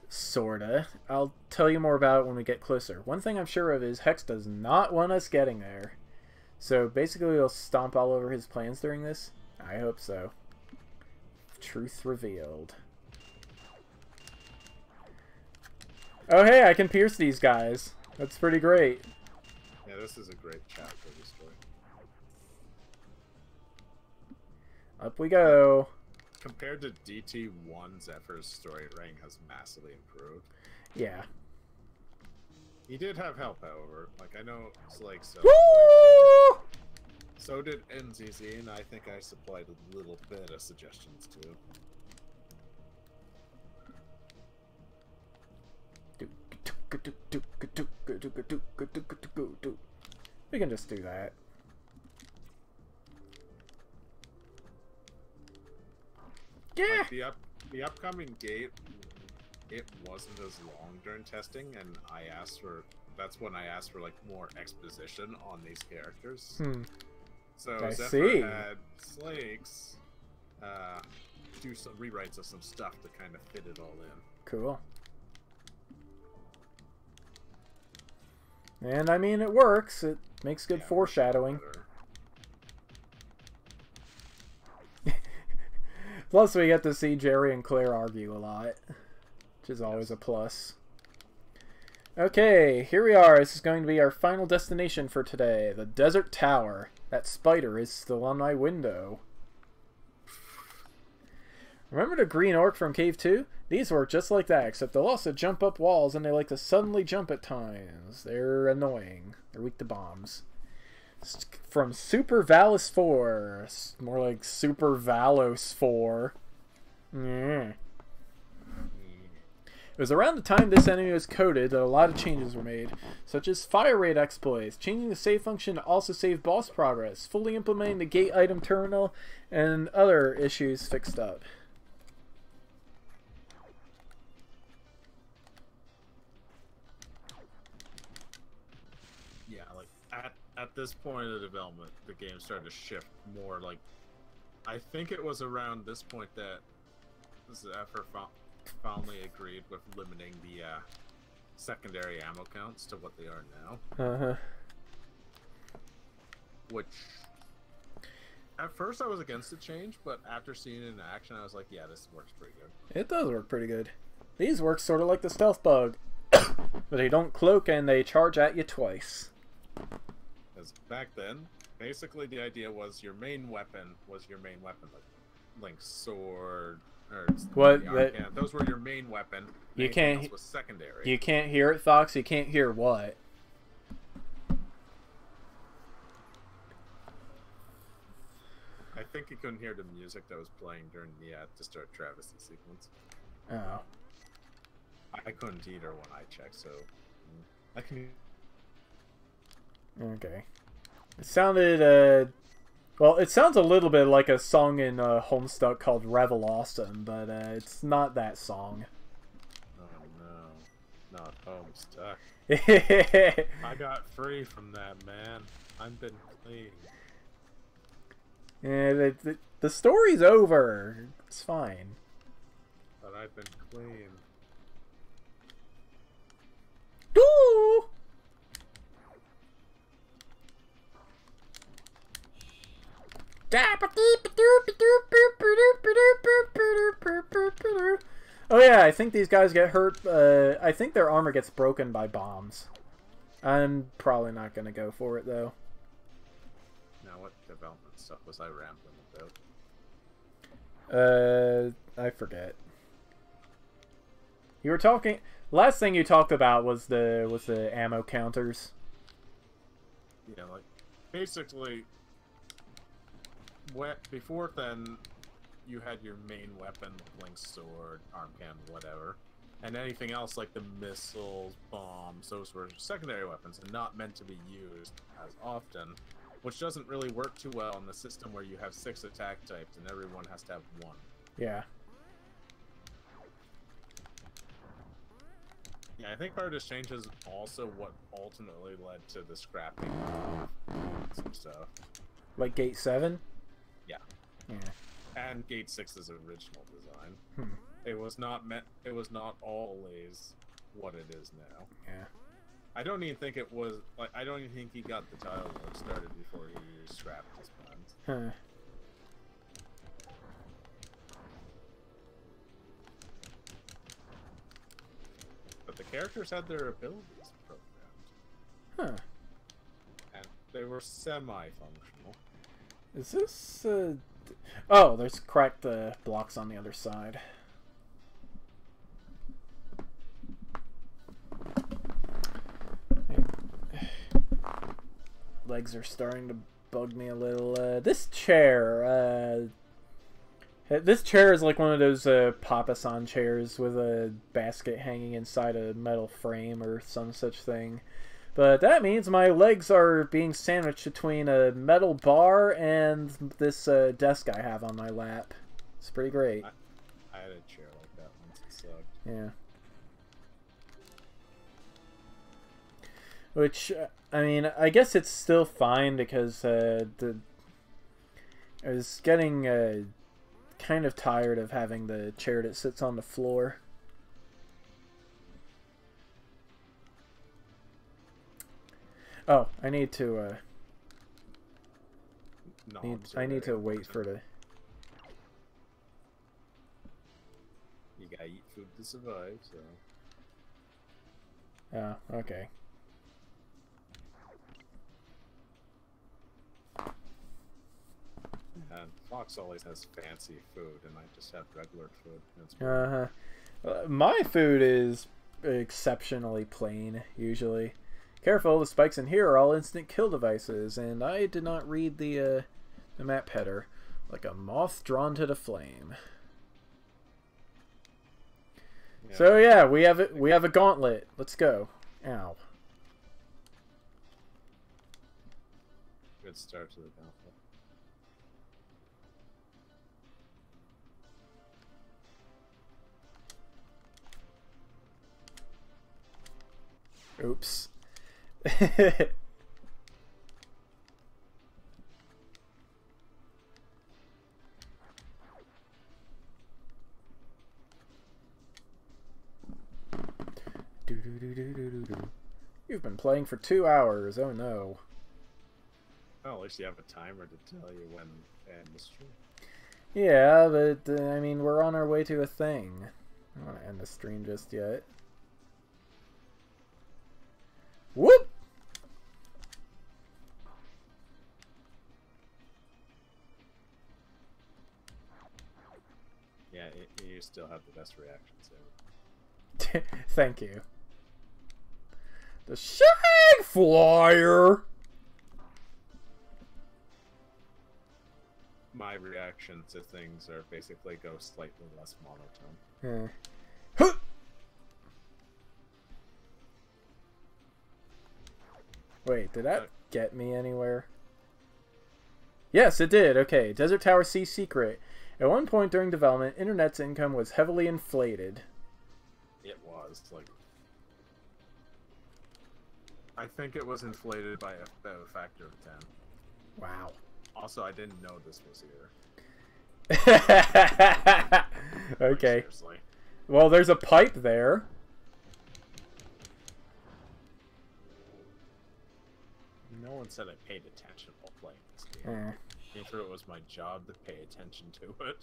Speaker 1: Sorta. I'll tell you more about it when we get closer. One thing I'm sure of is Hex does not want us getting there. So basically we'll stomp all over his plans during this? I hope so. Truth revealed. Oh hey, I can pierce these guys. That's pretty great.
Speaker 4: Yeah, this is a great chapter of the story.
Speaker 1: Up we go.
Speaker 4: Compared to DT1, Zephyr's story rank has massively improved.
Speaker 1: Yeah.
Speaker 4: He did have help, however. Like, I know it's like so.
Speaker 1: Woo!
Speaker 4: So did NZZ, and I think I supplied a little bit of suggestions too.
Speaker 1: We can just do that. Yeah.
Speaker 4: Like the upcoming gate, it wasn't as long during testing, and that's when I asked for like more exposition on these characters. So
Speaker 1: I
Speaker 4: Zephyr
Speaker 1: see.
Speaker 4: had Slakes do some rewrites of some stuff to kind of fit it all in.
Speaker 1: Cool. And I mean, it works. It makes good foreshadowing. Plus, we get to see Jerry and Claire argue a lot, which is always a plus. Okay, here we are. This is going to be our final destination for today, the Desert Tower. That spider is still on my window. Remember the green orc from Cave 2? These work just like that, except they'll also jump up walls and they like to suddenly jump at times. They're annoying. They're weak to bombs. From Super Valos 4. More like Super Valos 4. Yeah. It was around the time this enemy was coded that a lot of changes were made, such as fire rate exploits, changing the save function to also save boss progress, fully implementing the gate item terminal, and other issues fixed up.
Speaker 4: Yeah, like at this point of the development, the game started to shift more. Like, I think it was around this point that Zephyr finally agreed with limiting the secondary ammo counts to what they are now. Which, at first I was against the change, but after seeing it in action, I was like, yeah, this works pretty good.
Speaker 1: It does work pretty good. These work sort of like the stealth bug, but they don't cloak and they charge at you twice.
Speaker 4: Because back then, basically the idea was your main weapon was your main weapon, like Link's sword. Those were your main weapon.
Speaker 1: You can't.
Speaker 4: Else was secondary.
Speaker 1: You can't hear it, Fox. You can't hear what?
Speaker 4: I think you couldn't hear the music that was playing during the Distorted Travesty sequence.
Speaker 1: Oh.
Speaker 4: I couldn't either when I checked, so I can.
Speaker 1: Okay. It sounded. Well, it sounds a little bit like a song in Homestuck called Revel Awesome, but it's not that song.
Speaker 4: Oh no, not Homestuck.
Speaker 1: I
Speaker 4: got free from that, man. I've been clean.
Speaker 1: Yeah, the story's over. It's fine.
Speaker 4: But I've been clean.
Speaker 1: Doo! Oh yeah, I think these guys get hurt. I think their armor gets broken by bombs. I'm probably not going to go for it, though.
Speaker 4: Now, what development stuff was I rambling about?
Speaker 1: I forget. You were talking... Last thing you talked about was the ammo counters.
Speaker 4: Yeah, like, basically, before then, you had your main weapon, Link's sword, arm cannon, whatever. And anything else like the missiles, bombs, those were secondary weapons and not meant to be used as often, which doesn't really work too well in the system where you have 6 attack types and everyone has to have 1.
Speaker 1: Yeah.
Speaker 4: Yeah, I think part of this change is also what ultimately led to the scrapping of some stuff.
Speaker 1: Like Gate 7?
Speaker 4: Yeah.
Speaker 1: Yeah.
Speaker 4: And Gate 6's original design.
Speaker 1: Hmm.
Speaker 4: It was not always what it is now.
Speaker 1: Yeah.
Speaker 4: I don't even think it was like I don't even think he got the tile work started before he scrapped his plans.
Speaker 1: Huh.
Speaker 4: But the characters had their abilities programmed.
Speaker 1: Huh.
Speaker 4: And they were semi-functional.
Speaker 1: Is this, Oh, there's cracked blocks on the other side. Legs are starting to bug me a little. This chair is like one of those Papasan chairs with a basket hanging inside a metal frame or some such thing. But that means my legs are being sandwiched between a metal bar and this desk I have on my lap. It's pretty great.
Speaker 4: I had a chair like that once. It sucked.
Speaker 1: Yeah. Which, I mean, I guess it's still fine because I was getting kind of tired of having the chair that sits on the floor. Oh, I need to I need to wait for the...
Speaker 4: You gotta eat food to survive, so...
Speaker 1: Oh, okay.
Speaker 4: And Fox always has fancy food, and I just have regular food.
Speaker 1: My food is exceptionally plain, usually. Careful, the spikes in here are all instant kill devices, and I did not read the map header. Like a moth drawn to the flame. Yeah. So yeah, we have a gauntlet. Let's go. Ow.
Speaker 4: Good start to the gauntlet.
Speaker 1: Oops. You've been playing for 2 hours. Oh no.
Speaker 4: Well, at least you have a timer to tell you when to end the stream.
Speaker 1: Yeah, but I mean, we're on our way to a thing. I don't want to end the stream just yet. Whoop!
Speaker 4: Yeah, you still have the best reactions
Speaker 1: there. Thank you. The Shag Flyer!
Speaker 4: My reactions to things are basically go slightly less monotone.
Speaker 1: Yeah. Wait, did that get me anywhere? Yes, it did. Okay, Desert Tower C secret. At one point during development, Internet's income was heavily inflated.
Speaker 4: It was, like... I think it was inflated by a factor of 10.
Speaker 1: Wow.
Speaker 4: Also, I didn't know this was
Speaker 1: here. Okay.
Speaker 4: Seriously.
Speaker 1: Well, there's a pipe there.
Speaker 4: No one said I paid attention while playing this game. making sure it was my job to pay attention to it.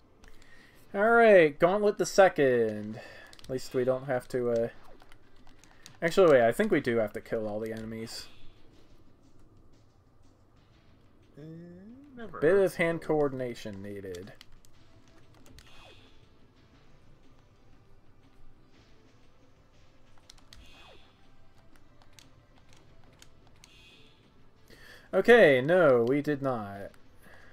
Speaker 1: Alright, Gauntlet the Second. At least we don't have to, Actually, wait, I think we do have to kill all the enemies.
Speaker 4: Never
Speaker 1: Bit
Speaker 4: hurts.
Speaker 1: of hand coordination needed. Okay, no, we did not.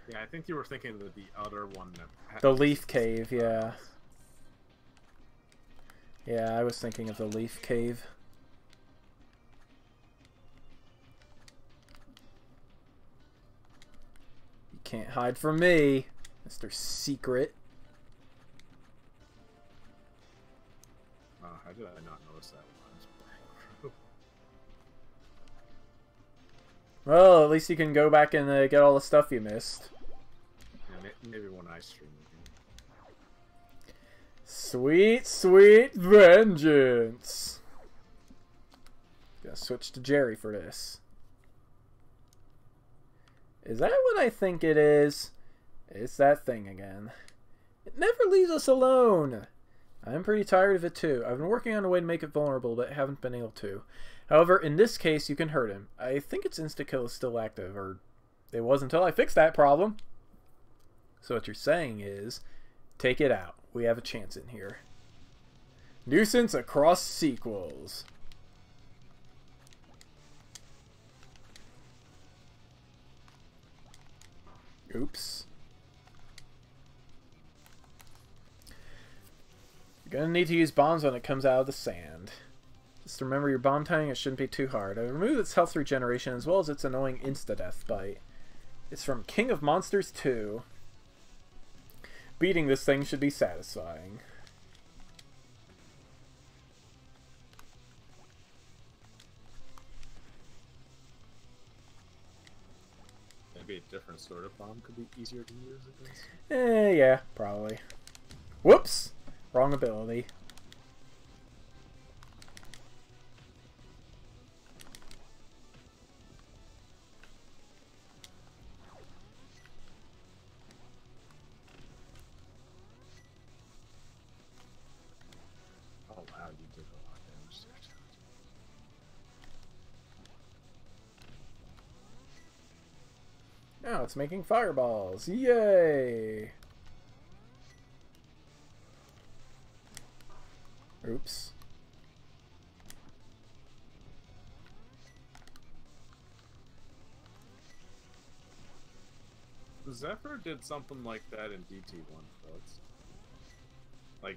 Speaker 4: Yeah, I think you were thinking of the other one. That
Speaker 1: The Leaf Cave, yeah. Yeah, I was thinking of the Leaf Cave. You can't hide from me, Mr. Secret.
Speaker 4: How did I not notice that one?
Speaker 1: Well, at least you can go back and get all the stuff you missed.
Speaker 4: Yeah, maybe when I stream again.
Speaker 1: Sweet, sweet vengeance. Gonna switch to Jerry for this. Is that what I think it is? It's that thing again. It never leaves us alone. I'm pretty tired of it too. I've been working on a way to make it vulnerable, but haven't been able to. However, in this case, you can hurt him. I think its insta-kill is still active, or it was until I fixed that problem. So what you're saying is, take it out. We have a chance in here. Nuisance across sequels. Oops. You're gonna need to use bombs when it comes out of the sand. Just remember your bomb timing, it shouldn't be too hard. I removed its health regeneration as well as its annoying insta-death bite. It's from King of Monsters 2. Beating this thing should be satisfying.
Speaker 4: Maybe a different sort of bomb could be easier to use against.
Speaker 1: Yeah, probably. Whoops! Wrong ability.
Speaker 4: Oh wow, you did a lot of damage there.
Speaker 1: Now it's making fireballs. Yay! Oops.
Speaker 4: Zephyr did something like that in DT1, folks. Like,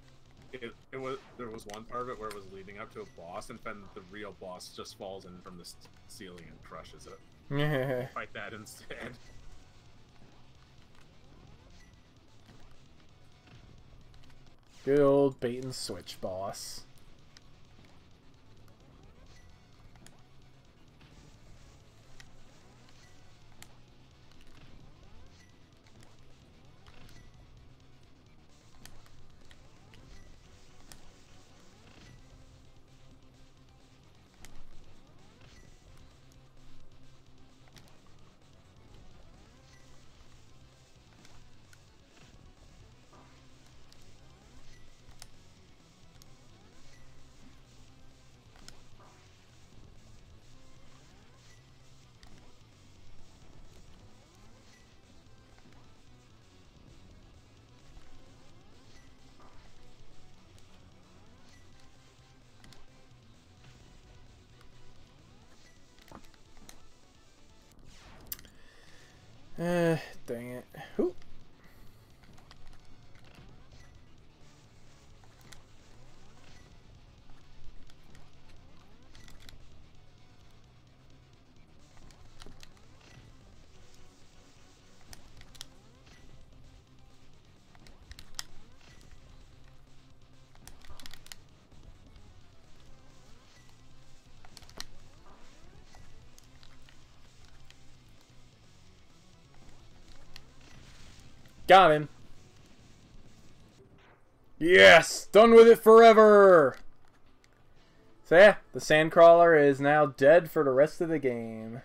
Speaker 4: it was there was one part of it where it was leading up to a boss, and then the real boss just falls in from the ceiling and crushes it. Fight that instead.
Speaker 1: Good old bait and switch boss. Dang it. Ooh. Got him. Yes! Done with it forever! So yeah, the Sandcrawler is now dead for the rest of the game.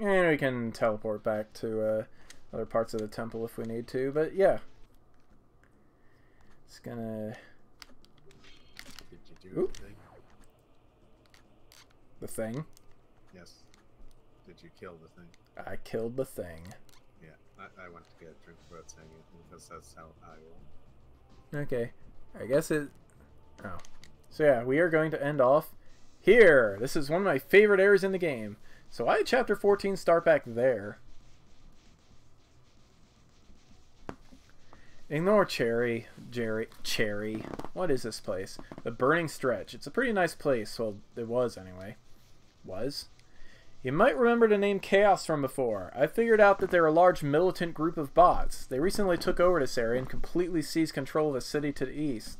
Speaker 1: And we can teleport back to other parts of the temple if we need to. But yeah. It's gonna...
Speaker 4: Did you do the thing?
Speaker 1: The thing?
Speaker 4: Yes. Did you kill the thing?
Speaker 1: I killed the thing.
Speaker 4: Yeah, I went to get a drink without saying it because that's how I roll.
Speaker 1: Okay. I guess it... Oh. So yeah, we are going to end off here. This is one of my favorite areas in the game. So why did Chapter 14 start back there? Ignore Cherry. What is this place? The Burning Stretch. It's a pretty nice place. Well, it was anyway. Was? You might remember the name Chaos from before. I figured out that they're a large militant group of bots. They recently took over this area and completely seized control of the city to the east.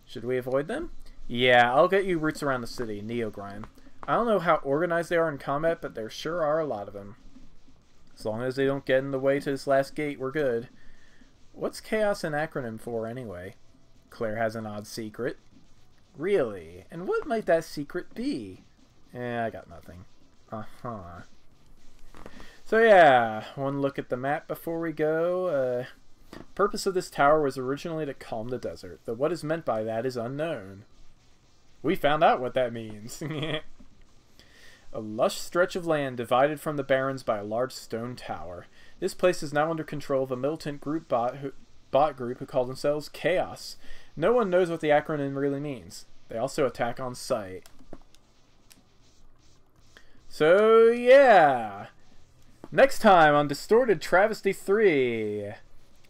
Speaker 1: Should we avoid them? Yeah, I'll get you routes around the city, Neogrime. I don't know how organized they are in combat, but there sure are a lot of them. As long as they don't get in the way to this last gate, we're good. What's Chaos an acronym for, anyway? Claire has an odd secret. Really? And what might that secret be? I got nothing. Uh-huh. So yeah, one look at the map before we go. Purpose of this tower was originally to calm the desert, though what is meant by that is unknown. We found out what that means. A lush stretch of land divided from the barrens by a large stone tower. This place is now under control of a militant group bot group who call themselves Chaos. No one knows what the acronym really means. They also attack on sight. So yeah, next time on Distorted Travesty 3, we're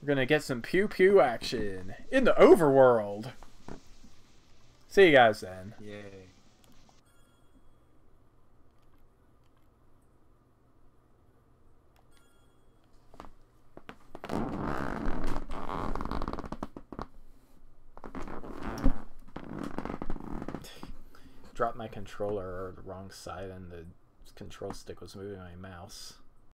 Speaker 1: gonna get some pew pew action in the overworld. See you guys then.
Speaker 4: Yay.
Speaker 1: Dropped my controller on the wrong side and the control stick was moving my mouse.